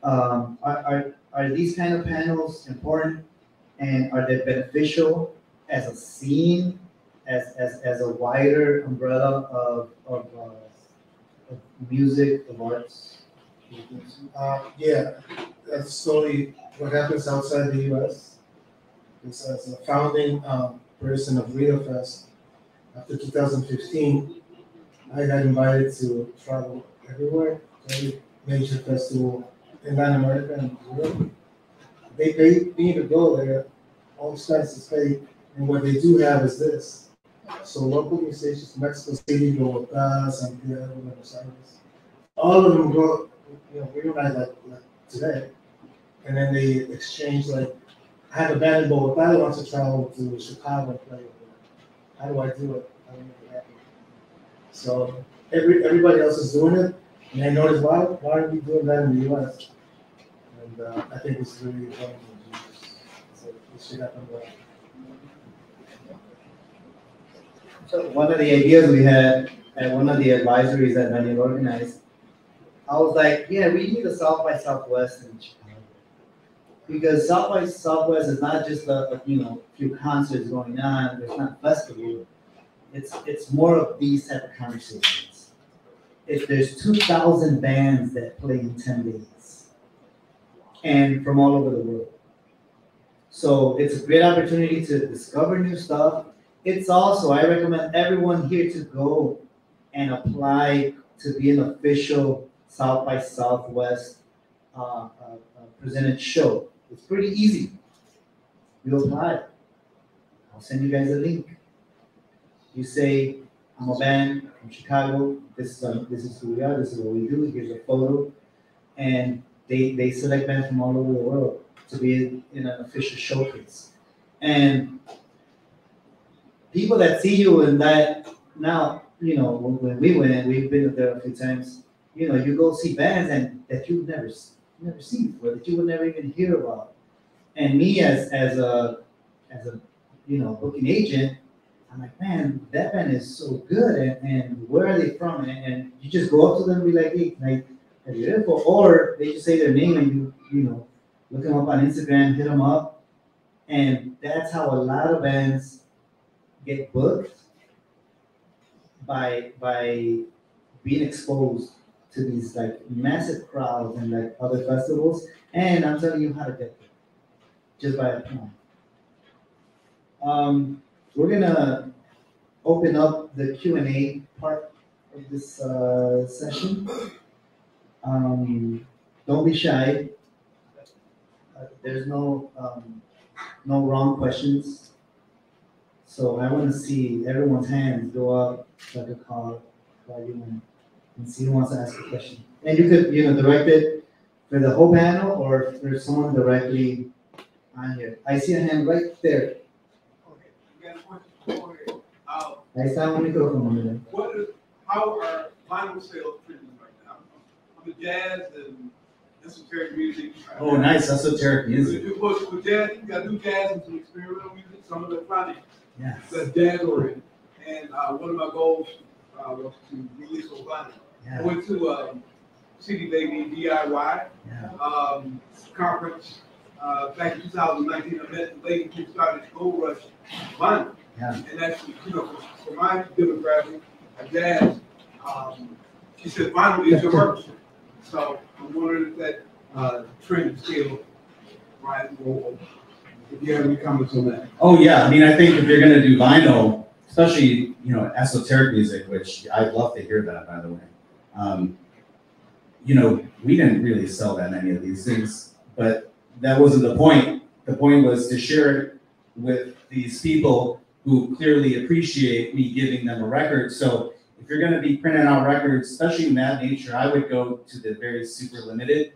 Are these kind of panels important, and are they beneficial as a scene, as a wider umbrella of music, of arts? Yeah, that's totally what happens outside the U.S. Because as a founding person of Rio Fest, after 2015, I got invited to travel everywhere, to every major festival in Latin America and Europe. They pay me to go there, all expenses paid, and what they do have is this. So local musicians from Mexico City, Bogotá, Santiago, Buenos Aires, all of them go, you know, we realize like today, and then they exchange, like, I have a band in Bogotá that wants to travel to Chicago and play. How do I do it? How do I make it happen? So everybody else is doing it, and I noticed, why aren't we doing that in the U.S.? And I think it's really important. So it should happen well. So one of the ideas we had at one of the advisories that Daniel organized, I was like, yeah, we need a South by Southwest in Chicago. Because South by Southwest is not just a few concerts going on. There's not a festival. It's more of these type of conversations. If there's 2,000 bands that play in 10 days, and from all over the world, so it's a great opportunity to discover new stuff. It's also, I recommend everyone here to go and apply to be an official South by Southwest presented show. It's pretty easy. You apply. I'll send you guys a link. You say, I'm a band from Chicago. This is who we are. This is what we do. Here's a photo. And they select bands from all over the world to be in an official showcase. And people that see you in that, now, when we went, we've been there a few times, you go see bands and that you've never seen before, that you would never even hear about. And me as a booking agent, I'm like, man, that band is so good, and where are they from? And you just go up to them and be like, hey, have you info? Or they just say their name and you look them up on Instagram, hit them up, and that's how a lot of bands get booked by being exposed to these like massive crowds and like other festivals. And I'm telling you how to get there, just by applying. We're gonna open up the Q&A part of this session. Don't be shy. There's no wrong questions. So I want to see everyone's hands go up like a call and see who wants to ask a question. And you could, direct it for the whole panel or for someone directly on here. I see a hand right there. Okay, you got a question for Jorge. Ahí está un micrófono, mira. How are vinyl sales trending right now? I'm a jazz and esoteric music. Oh, nice, esoteric music. For jazz, you got to do jazz and some experimental music, some of electronic. Yes. That's jazz oriented. And one of my goals was to release on vinyl. Yeah. I went to CD Baby DIY conference back in 2019. I met the lady who started Gold Rush vinyl. Yeah. And that's, for my demographic, a jazz, she said vinyl is your merch. So I'm wondering if that trend is still rising or if you have any comments on that. Oh yeah, I mean, I think if you're gonna do vinyl, especially, esoteric music, which I'd love to hear that, by the way. We didn't really sell that many of these things, but that wasn't the point. The point was to share it with these people who clearly appreciate me giving them a record. So if you're gonna be printing out records, especially in that nature, I would go to the very super limited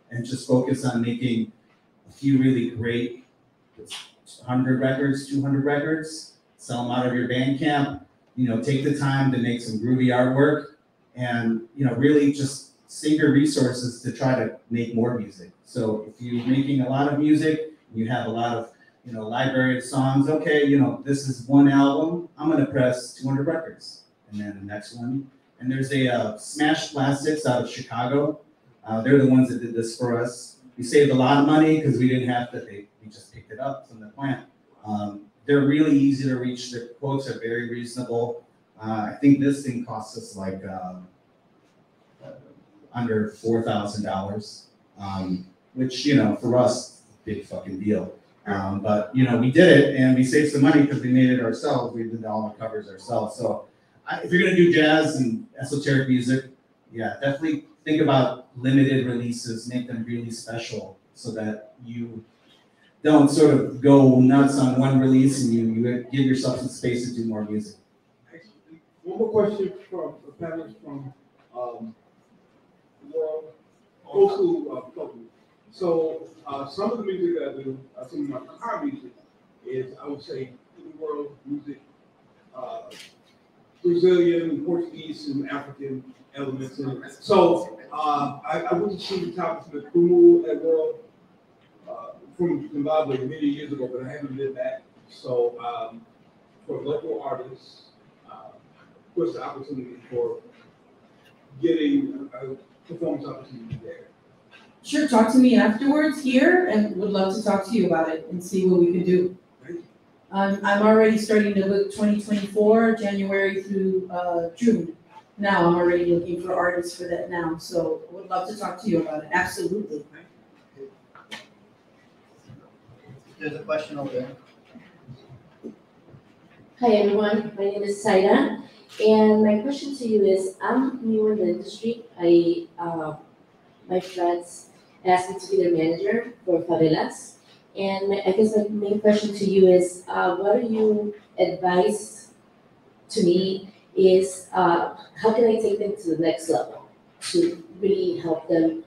and just focus on making a few really great 100 records, 200 records, sell them out of your Bandcamp, take the time to make some groovy artwork and, really just save your resources to try to make more music. So if you're making a lot of music, you have a lot of, library of songs, okay, this is one album, I'm gonna press 200 records. And then the next one. And there's a Smash Plastics out of Chicago. They're the ones that did this for us. We saved a lot of money because we didn't have to, we just picked it up from the plant. They're really easy to reach. Their quotes are very reasonable. I think this thing costs us like under $4,000, which, for us, big fucking deal. But, we did it and we saved some money because we made it ourselves. We did all the covers ourselves. So if you're gonna do jazz and esoteric music, yeah, definitely think about limited releases, make them really special so that you don't sort of go nuts on one release and you give yourself some space to do more music. Excellent. One more question from the panelists from world, old school folk music. So some of the music that I do, some of my car music is, I would say, in the world music, Brazilian, Portuguese, and African elements in it. So I went to see the top of the Kumu at World from Zimbabwe many years ago, but I haven't been back. So for local artists, what's the opportunity for getting a performance opportunity there? Sure, talk to me afterwards here, and would love to talk to you about it and see what we can do. I'm already starting to book 2024, January through June. Now, I'm already looking for artists for that now, so would love to talk to you about it, absolutely. There's a question over there. Hi everyone, my name is Saira, and my question to you is, I'm new in the industry. My friends asked me to be their manager for favelas, and I guess my main question to you is, what do you advise to me is, how can I take them to the next level to really help them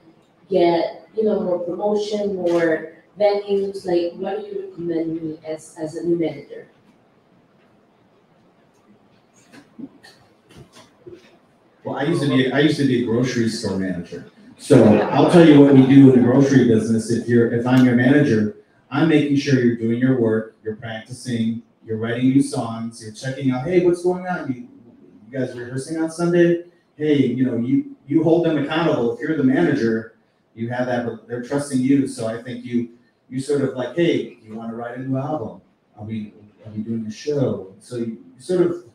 get, more promotion, more venues, like what do you recommend me as a new manager? Well, I used to be a grocery store manager. So I'll tell you what we do in the grocery business. If I'm your manager, I'm making sure you're doing your work, you're practicing, you're writing new songs, you're checking out, hey, what's going on? You guys rehearsing on Sunday? Hey, you hold them accountable. If you're the manager, you have that, they're trusting you. So I think you sort of like, hey, you want to write a new album? Are we doing a show? So you sort of,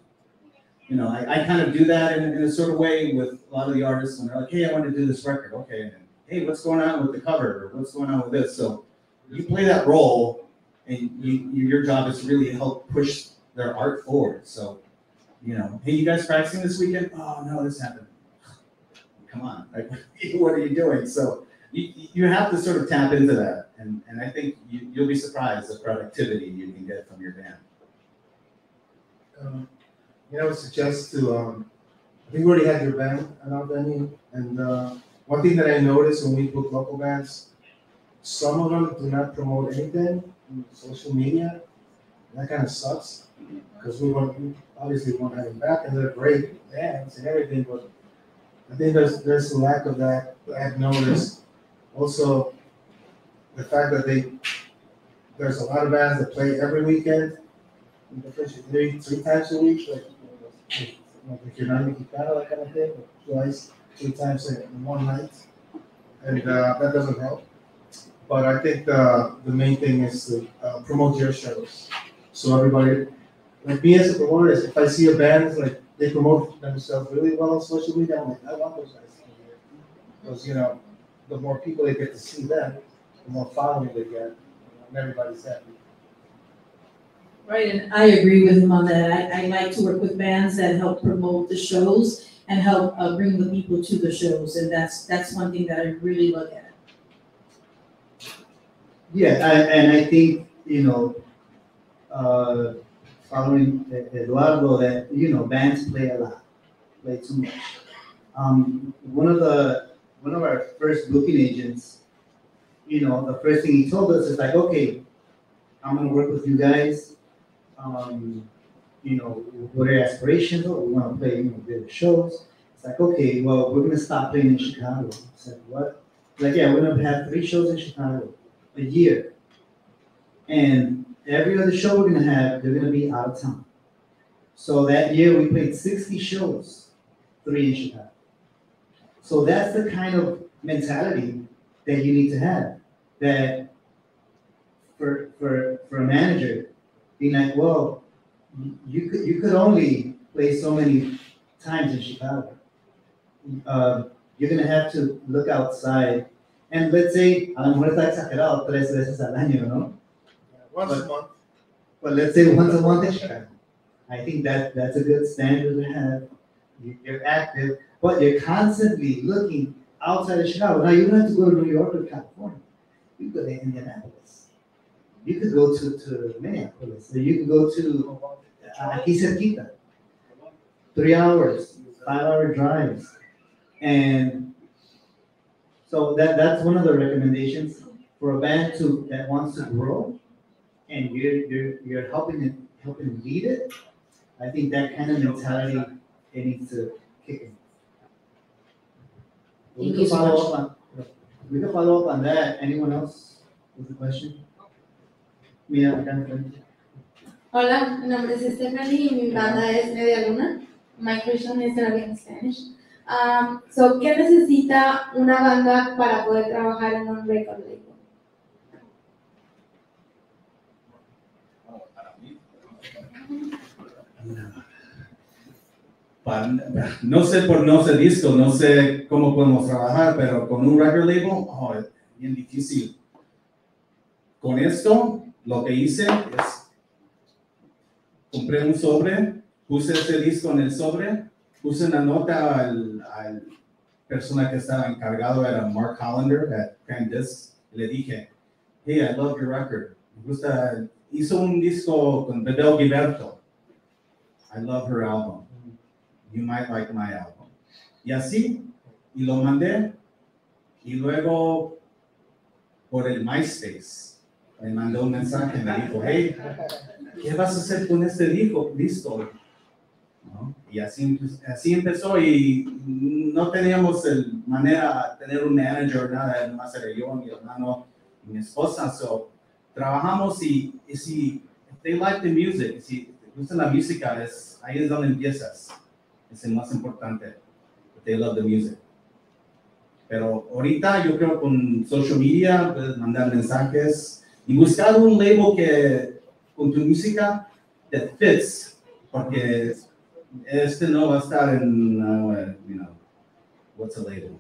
I kind of do that in a sort of way with a lot of the artists when they're like, hey, I want to do this record. Okay, and hey, what's going on with the cover? Or what's going on with this? So you play that role, and your job is to really help push their art forward. So, hey, you guys practicing this weekend? Oh, no, this happened. Come on, like, what are you doing? So you have to sort of tap into that, and I think you'll be surprised the productivity you can get from your band. I would suggest to, I think we already had your band at our venue, and one thing that I noticed when we book local bands, some of them do not promote anything on social media. That kind of sucks, because we obviously want to have them back, and they're great bands and everything, but I think there's a lack of that. I've noticed also the fact that there's a lot of bands that play every weekend, three times a week, like if you're not Mexicano, that kind of thing, or twice, 3 times in one night, and that doesn't help. But I think the main thing is to promote your shows. So everybody, like me as a promoter, if I see a band, like they promote themselves really well on social media, I'm like, I want those guys to be here. Because, the more people they get to see them, the more following they get, and everybody's happy. Right, and I agree with him on that. I like to work with bands that help promote the shows and help bring the people to the shows, and that's one thing that I really look at. Yeah, and I think, following Eduardo, that, bands play a lot, play too much. One of our first booking agents, the first thing he told us is like, okay, I'm gonna work with you guys. What are your aspirations? Oh, we want to play, bigger shows. It's like, okay, well, we're gonna stop playing in Chicago. It's like, what? Like, yeah, we're gonna have 3 shows in Chicago a year, and every other show we're gonna have, they're gonna be out of town. So that year we played 60 shows, 3 in Chicago. So that's the kind of mentality that you need to have. That for a manager, being like, well, you could only play so many times in Chicago. You're gonna have to look outside, and let's say, a lo mejor está exagerado 3 veces al año, ¿no? Once a month. But let's say once a month in Chicago. I think that's a good standard to have. You're active, but you're constantly looking outside of Chicago. Now you don't have to go to New York or California. You could go to Indianapolis. You could go to Minneapolis. Or you could go to aquí cerquita. 3 hours, 5-hour drives. And so that's one of the recommendations for a band that wants to grow, and you're helping lead it. I think that kind of mentality, it needs to kick in. We can follow up on that. Anyone else with a question? Mira, acá enfrente. Hola, mi nombre es Stephanie y mi banda es Media Luna. My question is in Spanish. ¿Qué necesita una banda para poder trabajar en un record label? No sé por no sé disco, no sé cómo podemos trabajar, pero con un record label, es bien difícil. Con esto, lo que hice es, compré un sobre, puse ese disco en el sobre, puse una nota al persona que estaba encargado, era Mark Hollander, at Panelists, y le dije, hey, I love your record. Me gusta, hizo un disco con Bedel Gilberto. I love her album. You might like my album. Y así, y lo mandé, y luego por el MySpace me mandó un mensaje, me dijo, hey, ¿qué vas a hacer con este disco? ¿No? Y así empezó, y no teníamos manera de tener un manager, nada, nomás era yo, mi hermano y mi esposa, so trabajamos, y si they like the music, si te gusta la música, ahí es donde empiezas. Es el más importante. They love the music. Pero ahorita yo creo con social media puedes mandar mensajes y buscar un label que con tu música that fits, porque no va a estar en, what's a label?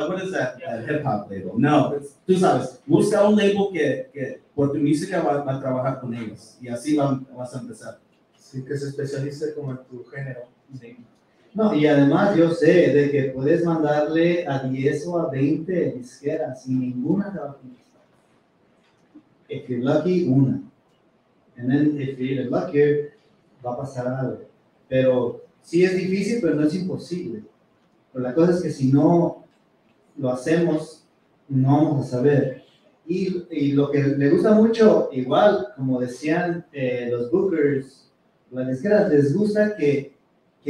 What is that? Hip hop label. No, tú sabes, busca un label que por tu música va a trabajar con ellos, y así vas a empezar. Sí, que se especialice como en tu género. Sí. No, y además yo sé de que puedes mandarle a 10 o a 20 disqueras y ninguna te va a contestar. If you're lucky, una. And then if you're lucky, va a pasar algo. Pero sí es difícil, pero no es imposible. Pero la cosa es que si no lo hacemos, no vamos a saber. Y lo que le gusta mucho, igual, como decían los bookers, las disqueras, les gusta que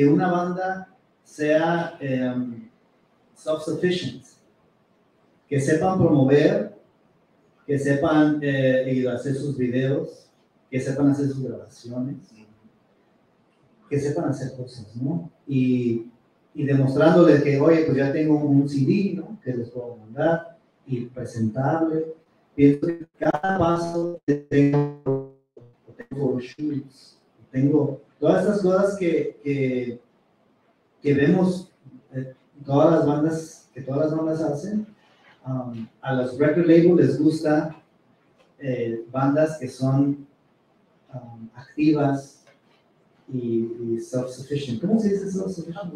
una banda sea self-sufficient, que sepan promover, que sepan hacer sus videos, que sepan hacer sus grabaciones, que sepan hacer cosas, ¿no? Y demostrándoles que, oye, pues ya tengo un CD, ¿no? Que les puedo mandar, y presentarle. Pienso que cada paso tengo shoots, tengo todas estas cosas que vemos, todas las bandas hacen. A los record labels les gusta bandas que son activas y self-sufficient. ¿Cómo se dice self-sufficient?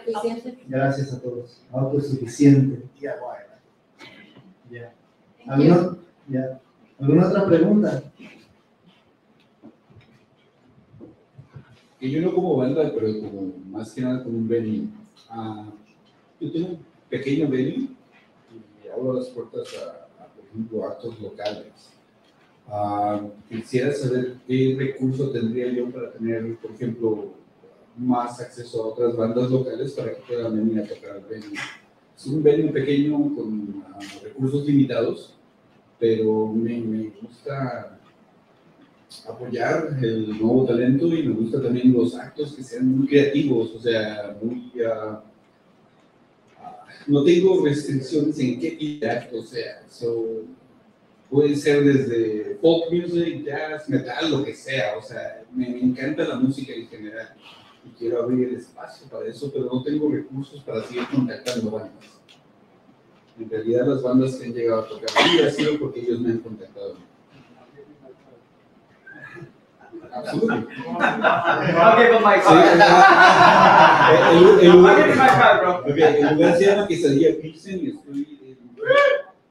Suficiente. Gracias a todos. Autosuficiente. Yeah. ¿Alguna otra pregunta? Que yo no como banda, pero como más que nada como un venue. Yo tengo un pequeño venue y abro las puertas a por ejemplo, actos locales. Quisiera saber qué recurso tendría yo para tener, por ejemplo, más acceso a otras bandas locales para que puedan venir a tocar al venue. Es un venue pequeño con recursos limitados, pero me gusta apoyar el nuevo talento, y me gusta también los actos que sean muy creativos, o sea, muy... no tengo restricciones en qué tipo de acto sea. Puede ser desde folk music, jazz, metal, lo que sea. O sea, me encanta la música en general y quiero abrir el espacio para eso, pero no tengo recursos para seguir contactando bandas. En realidad, las bandas que han llegado a tocar a mí ha sido porque ellos me han contactado. Absolutamente. El lugar se llama Quesadilla Pilsen y estoy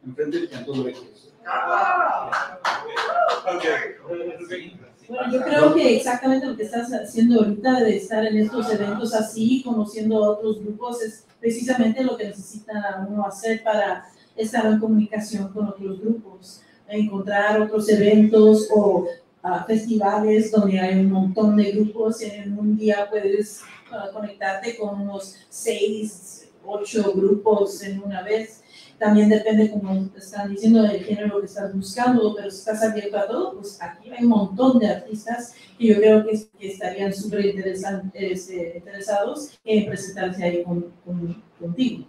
enfrente del Cantón Recursos. Bueno, yo creo que exactamente lo que estás haciendo ahorita de estar en estos eventos así, conociendo a otros grupos, es precisamente lo que necesita uno hacer para estar en comunicación con otros grupos, encontrar otros eventos o festivales donde hay un montón de grupos. En un día puedes conectarte con unos 6, 8 grupos en una vez. también depende, como están diciendo, del género que estás buscando, pero si estás abierto a todo, pues aquí hay un montón de artistas que yo creo que estarían súper interesados en presentarse ahí contigo.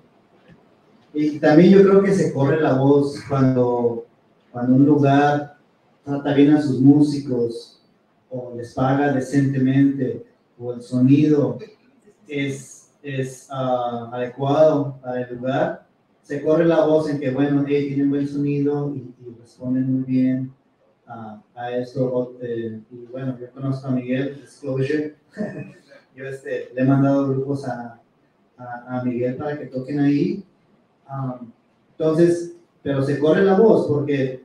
Y también yo creo que se corre la voz cuando un lugar trata bien a sus músicos o les paga decentemente o el sonido es adecuado para el lugar, se corre la voz en que, bueno, tienen buen sonido y responden muy bien a esto. Y bueno, yo conozco a Miguel, Disclosure. Yo le he mandado grupos a Miguel para que toquen ahí. Entonces, pero se corre la voz porque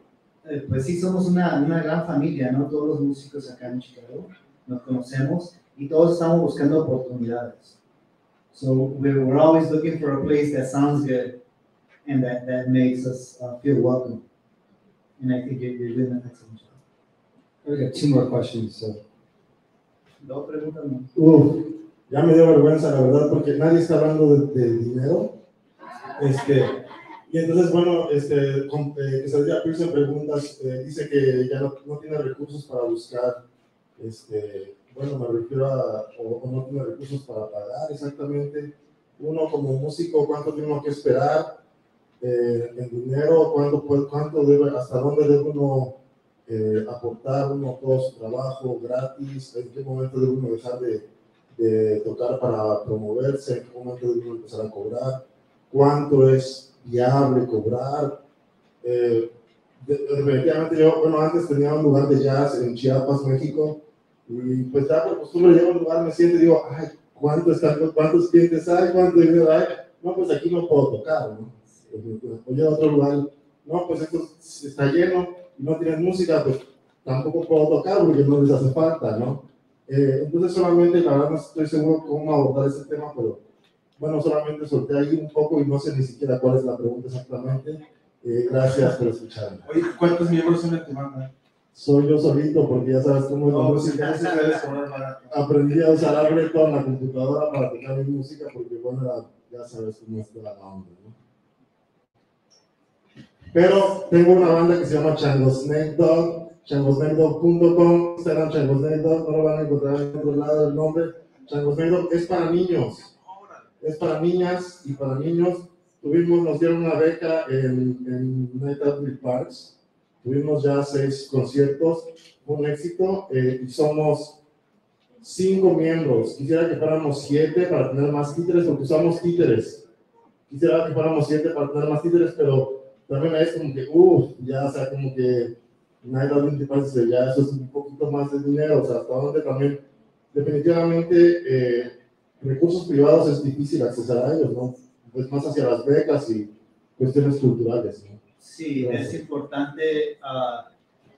pues sí somos una gran familia, ¿no? Todos los músicos acá en Chicago nos conocemos y todos estamos buscando oportunidades. So we're always looking for a place that sounds good and that makes us feel welcome. And I think you're doing an excellent job. We got 2 more questions, so. Dos preguntas más. Ya me dio vergüenza, la verdad, porque nadie está hablando de dinero. Y entonces, bueno, que Sylvia Pilsen preguntas, dice que ya no tiene recursos para buscar, bueno, me refiero o no tiene recursos para pagar exactamente. Uno como músico, ¿cuánto tiene uno que esperar en dinero? ¿Cuánto debe, hasta dónde debe uno aportar uno todo su trabajo gratis? ¿En qué momento debe uno dejar de tocar para promoverse? ¿En qué momento debe uno empezar a cobrar? ¿Cuánto es viable cobrar? Definitivamente yo, bueno, antes tenía un lugar de jazz en Chiapas, México, y pues ya por costumbre llego a un lugar, me siento y digo, ay, ¿cuántos clientes hay? ¿Cuánto dinero hay? No, pues aquí no puedo tocar, ¿no? O llego a otro lugar, no, pues esto está lleno y no tienen música, pues tampoco puedo tocar porque no les hace falta, ¿no? Entonces solamente, la verdad no estoy seguro cómo abordar este tema, pero bueno, solamente solté ahí un poco y no sé ni siquiera cuál es la pregunta exactamente. Gracias por escucharme. Oye, ¿cuántos miembros son en tu banda? Soy yo solito, porque ya sabes cómo es la música. Aprendí a usar Ableton en la computadora para tocar mi música, porque bueno, ya sabes cómo es la onda, ¿no? Pero tengo una banda que se llama Snake Dog, changosnakedog.com, Instagram changosnakedog, no lo van a encontrar en otro lado del nombre. Snake Dog es para niños. Es para niñas y para niños. Nos dieron una beca en United Parks. Tuvimos ya 6 conciertos, fue un éxito, y somos 5 miembros. Quisiera que fuéramos 7 para tener más títeres, porque usamos títeres. Quisiera que fuéramos 7 para tener más títeres, pero también es como que, ya, o sea, como que United Parks, ya eso es un poquito más de dinero, o sea, hasta donde también, definitivamente, recursos privados es difícil acceder a ellos, ¿no? Pues más hacia las becas y cuestiones culturales, ¿no? Sí, es importante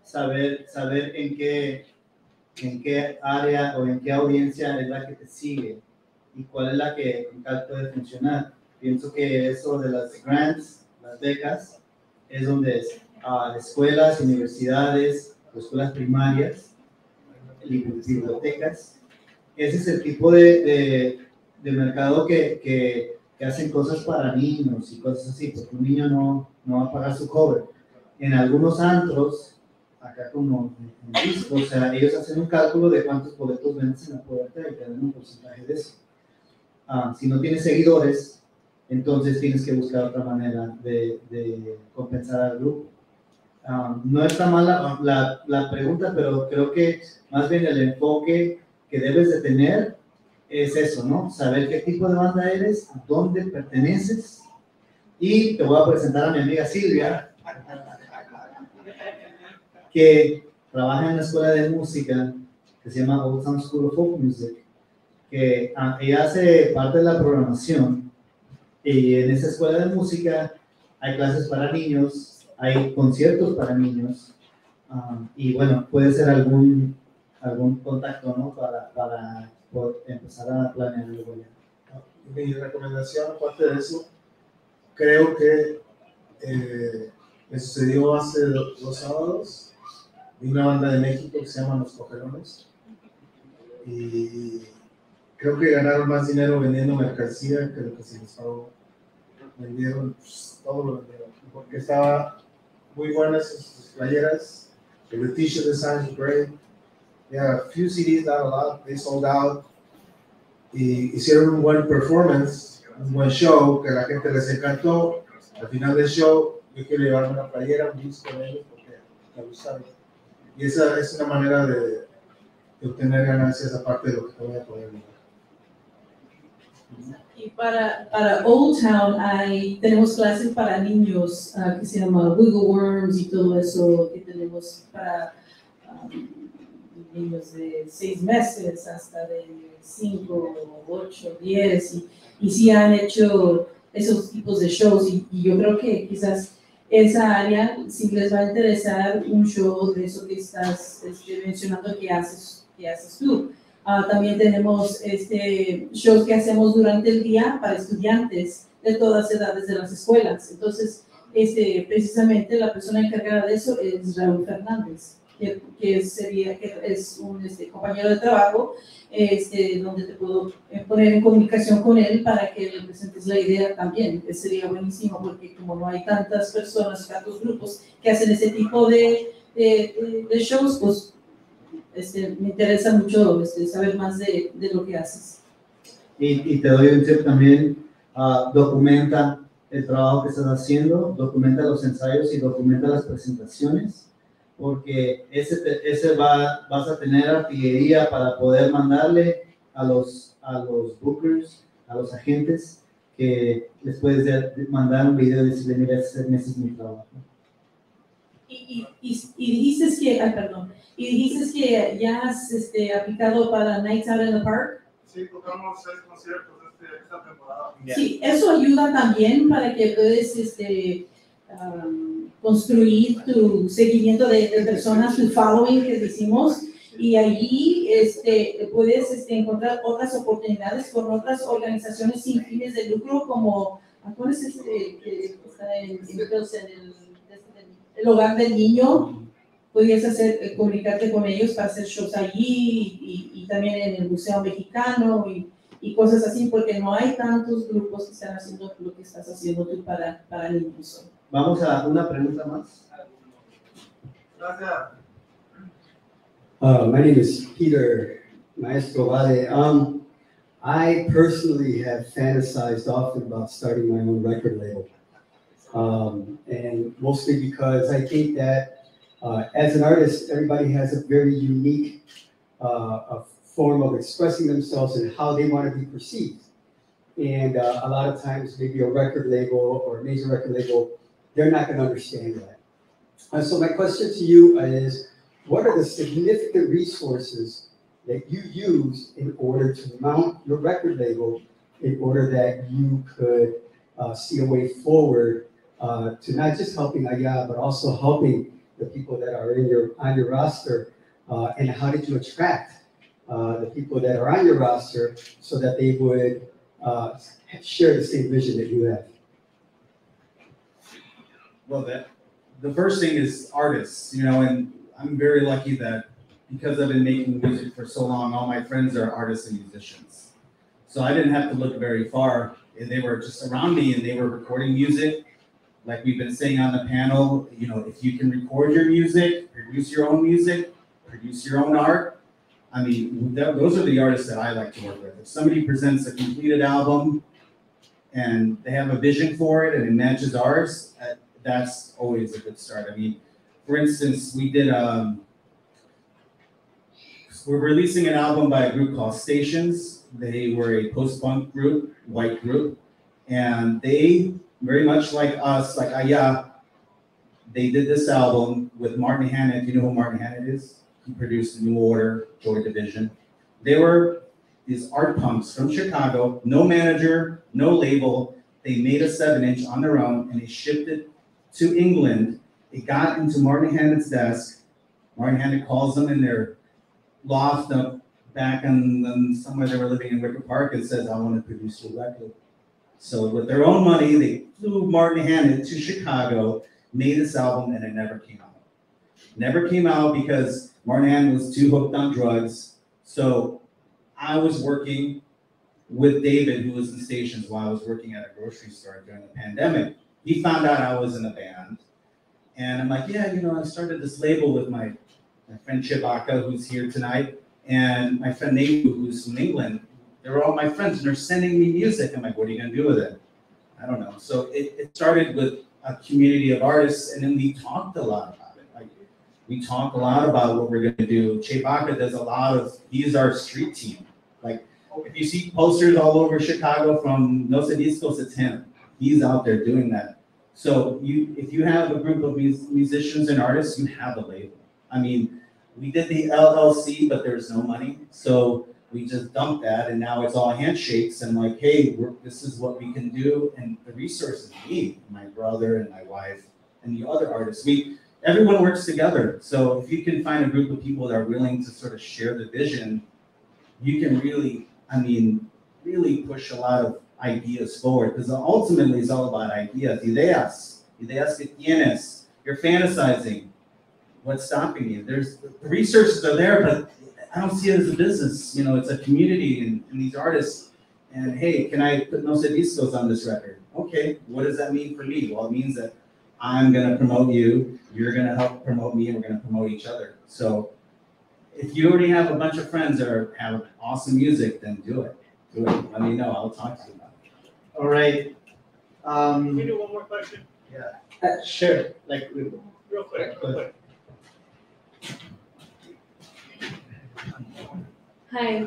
saber en qué área o en qué audiencia es la que te sigue y cuál es la que con tal puede funcionar. Pienso que eso de las grants, las becas, es donde escuelas, universidades, escuelas primarias, bibliotecas, ese es el tipo de mercado que hacen cosas para niños y cosas así, porque un niño no va a pagar su cover. En algunos antros, acá como en Distro, o sea, ellos hacen un cálculo de cuántos boletos vendes en la puerta y te dan un porcentaje de eso. Si no tienes seguidores, entonces tienes que buscar otra manera de compensar al grupo. No está mal la pregunta, pero creo que más bien el enfoque que debes de tener es eso, ¿no? Saber qué tipo de banda eres, dónde perteneces. Y te voy a presentar a mi amiga Sylvia, que trabaja en una escuela de música que se llama Old Town School of Folk Music, que ella hace parte de la programación, y en esa escuela de música hay clases para niños, hay conciertos para niños, y bueno, puede ser algún contacto, ¿no? Para empezar a planear algo ya. Mi recomendación, aparte de eso, creo que me sucedió hace 2 sábados, vi una banda de México que se llama Los Cogelones, y creo que ganaron más dinero vendiendo mercancía que lo que se les pagó. vendieron, pues, todo lo vendieron, porque estaba muy buenas sus playeras. The t-shirt designs were great. They had a few CDs, not a lot. They sold out. Y hicieron un buen performance, un buen show, que a la gente les encantó. Al final del show, yo quiero llevarme una playera, un disco de ellos, porque me gustaron. Y esa es una manera de obtener ganancias aparte de lo que te voy a poner. Y para Old Town tenemos clases para niños que se llama Wiggle Worms y todo eso que tenemos para niños de 6 meses hasta de 5, 8, 10 y sí han hecho esos tipos de shows y yo creo que quizás esa área sí les va a interesar un show de eso que estás mencionando que haces tú. También tenemos shows que hacemos durante el día para estudiantes de todas edades de las escuelas. Entonces, precisamente la persona encargada de eso es Raúl Fernández, que es un compañero de trabajo, donde te puedo poner en comunicación con él para que le presentes la idea también. Sería buenísimo porque como no hay tantas personas, tantos grupos que hacen ese tipo de shows, pues me interesa mucho saber más de lo que haces. Y te doy un tip también, documenta el trabajo que estás haciendo, documenta los ensayos y documenta las presentaciones, porque vas a tener artillería para poder mandarle a los bookers, a los agentes, que les puedes mandar un video y decirle, mira, ese es mi trabajo. Y dijiste que ya has aplicado para Nights Out in the Park. Sí, tocamos 6 conciertos esta temporada. Sí, eso ayuda también para que puedas construir tu seguimiento de personas, tu following que decimos, y allí puedes encontrar otras oportunidades con otras organizaciones sin fines de lucro como, ¿cuál es que está en Pilsen, el hogar del niño? Podrías comunicarte con ellos para hacer shows allí y también en el Museo Mexicano y cosas así, porque no hay tantos grupos que están haciendo lo que estás haciendo tú para niños. Vamos a una pregunta más. Gracias. My name is Peter Maestro Valle. I personally have fantasized often about starting my own record label. And mostly because I think that as an artist, everybody has a very unique form of expressing themselves and how they want to be perceived. And a lot of times, maybe a record label or a major record label, they're not going to understand that. So my question to you is, what are the significant resources that you use in order to mount your record label in order that you could see a way forward to not just helping Aya, but also helping the people that are on your roster, and how did you attract the people that are on your roster so that they would share the same vision that you have? Well, the first thing is artists, and I'm very lucky that because I've been making music for so long, all my friends are artists and musicians. So I didn't have to look very far, and they were just around me and they were recording music. Like we've been saying on the panel, if you can record your music, produce your own music, produce your own art, I mean, those are the artists that I like to work with. If somebody presents a completed album and they have a vision for it and it matches ours, that's always a good start. I mean, for instance, we're releasing an album by a group called Stations. They were a post-punk group, white group, and they, very much like us, like Aya, they did this album with Martin Hannett. You know who Martin Hannett is? He produced New Order, Joy Division. They were these art punks from Chicago, no manager, no label. They made a 7-inch on their own and they shipped it to England. It got into Martin Hannett's desk. Martin Hannett calls them in their loft up back in somewhere they were living in Wicker Park and says, I want to produce your record. So with their own money, they flew Martin Hannett to Chicago, made this album, and it never came out. Never came out because Martin Hannett was too hooked on drugs. So I was working with David, who was in stations while I was working at a grocery store during the pandemic. He found out I was in a band. And I'm like, yeah, I started this label with my friend Chibaka, who's here tonight, and my friend Nate, who's from England. They're all my friends, and they're sending me music. I'm like, what are you going to do with it? I don't know. So it started with a community of artists, and then we talked a lot about it. Like, we talk a lot about what we're going to do. Chibaka does a lot of, he's our street team. Like, if you see posters all over Chicago from No Discos, it's him. He's out there doing that. So if you have a group of musicians and artists, you have a label. I mean, we did the LLC, but there's no money. So we just dumped that, and now it's all handshakes and like, hey, this is what we can do. And the resources we need, my brother and my wife and the other artists, everyone works together. So if you can find a group of people that are willing to sort of share the vision, you can really, really push a lot of ideas forward, because ultimately it's all about ideas. Ideas que tienes. You're fantasizing. What's stopping you? The resources are there, but I don't see it as a business. It's a community and these artists. And hey, can I put No Discos on this record? Okay, what does that mean for me? Well, it means that I'm gonna promote you, you're gonna help promote me, and we're gonna promote each other. So if you already have a bunch of friends that have awesome music, then do it. Do it. Let me know. I'll talk to you about it. All right. Can we do one more question? Yeah. Sure. Like Real quick. Hi.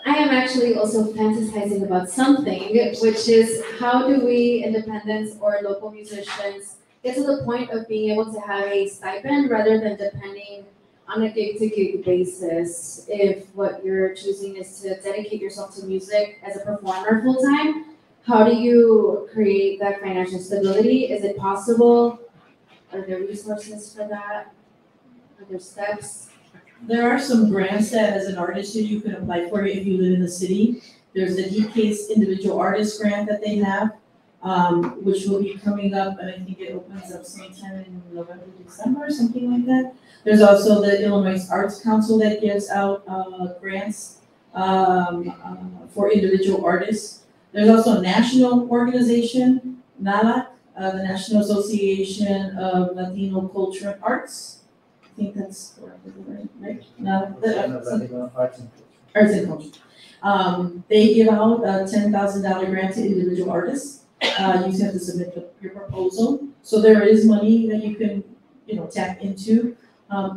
I am actually also fantasizing about something, which is how do we independents or local musicians get to the point of being able to have a stipend rather than depending on a gig-to-gig basis. If what you're choosing is to dedicate yourself to music as a performer full-time, how do you create that financial stability? Is it possible? Are there resources for that? Are there steps? There are some grants that as an artist you can apply for if you live in the city. There's the DK's individual artist grant that they have, which will be coming up, and I think it opens up sometime in November, December, something like that. There's also the Illinois Arts Council that gives out grants for individual artists. There's also a national organization, NALAC, the National Association of Latino Culture and Arts. I think that's right? Arts and Culture. They give out a $10,000 grant to individual artists. You just have to submit your proposal. So there is money that you can, tap into.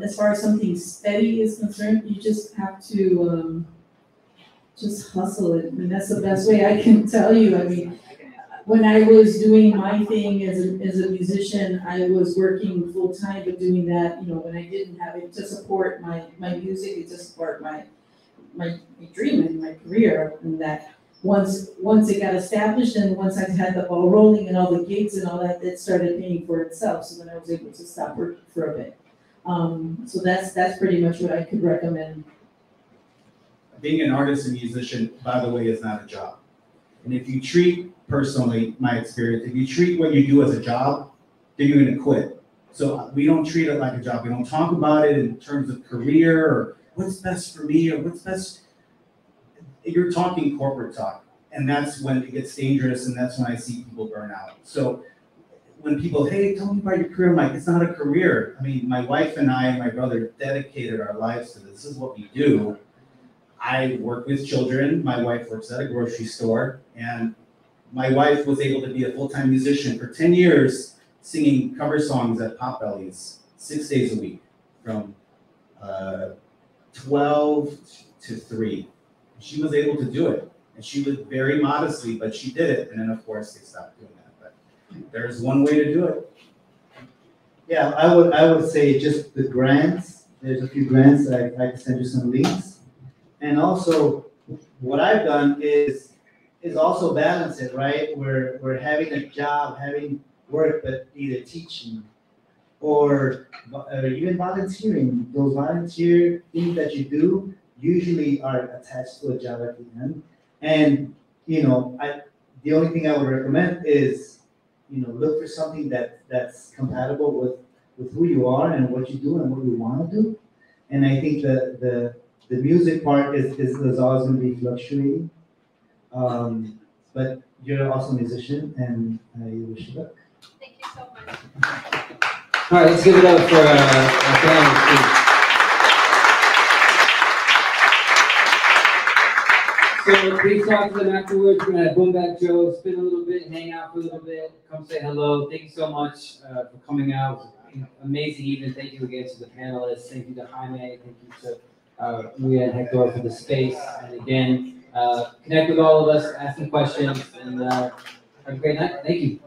As far as something steady is concerned, you just have to just hustle it. That's the best way I can tell you. When I was doing my thing as a musician, I was working full time, but doing that, when I didn't have it to support my music, it to support my dream and my career. And that once it got established, and once I had the ball rolling and all the gigs and all that, it started paying for itself. So then I was able to stop working for a bit. So that's pretty much what I could recommend. Being an artist and musician, by the way, is not a job. And if you treat, personally, my experience, if you treat what you do as a job, then you're going to quit. So we don't treat it like a job. We don't talk about it in terms of career or what's best for me or what's best. You're talking corporate talk, and that's when it gets dangerous, and that's when I see people burn out. So when people, hey, tell me about your career, I'm like, it's not a career. My wife and I and my brother dedicated our lives to this. This is what we do. I work with children. My wife works at a grocery store, and my wife was able to be a full-time musician for 10 years, singing cover songs at Potbellies 6 days a week, from 12 to 3. She was able to do it, and she lived very modestly, but she did it. And then, of course, they stopped doing that. But there's one way to do it. Yeah, I would say just the grants. There's a few grants. I can send you some links. And also, what I've done is also balance it, right? We're having a job, having work, but either teaching or even volunteering. Those volunteer things that you do usually are attached to a job at the end. And the only thing I would recommend is look for something that's compatible with who you are and what you do and what you want to do. And I think the music part is always going to be fluctuating. But you're also a musician, and I wish you luck. Thank you so much. All right, let's give it up for our panelists, please. So please talk to them afterwards. We're gonna have Bumbac Joe spin a little bit, hang out for a little bit, come say hello. Thank you so much for coming out. Amazing evening. Thank you again to the panelists. Thank you to Jaime. Thank you to Maria and Hector for the space. And again, connect with all of us, ask some questions, and have a great night. Thank you.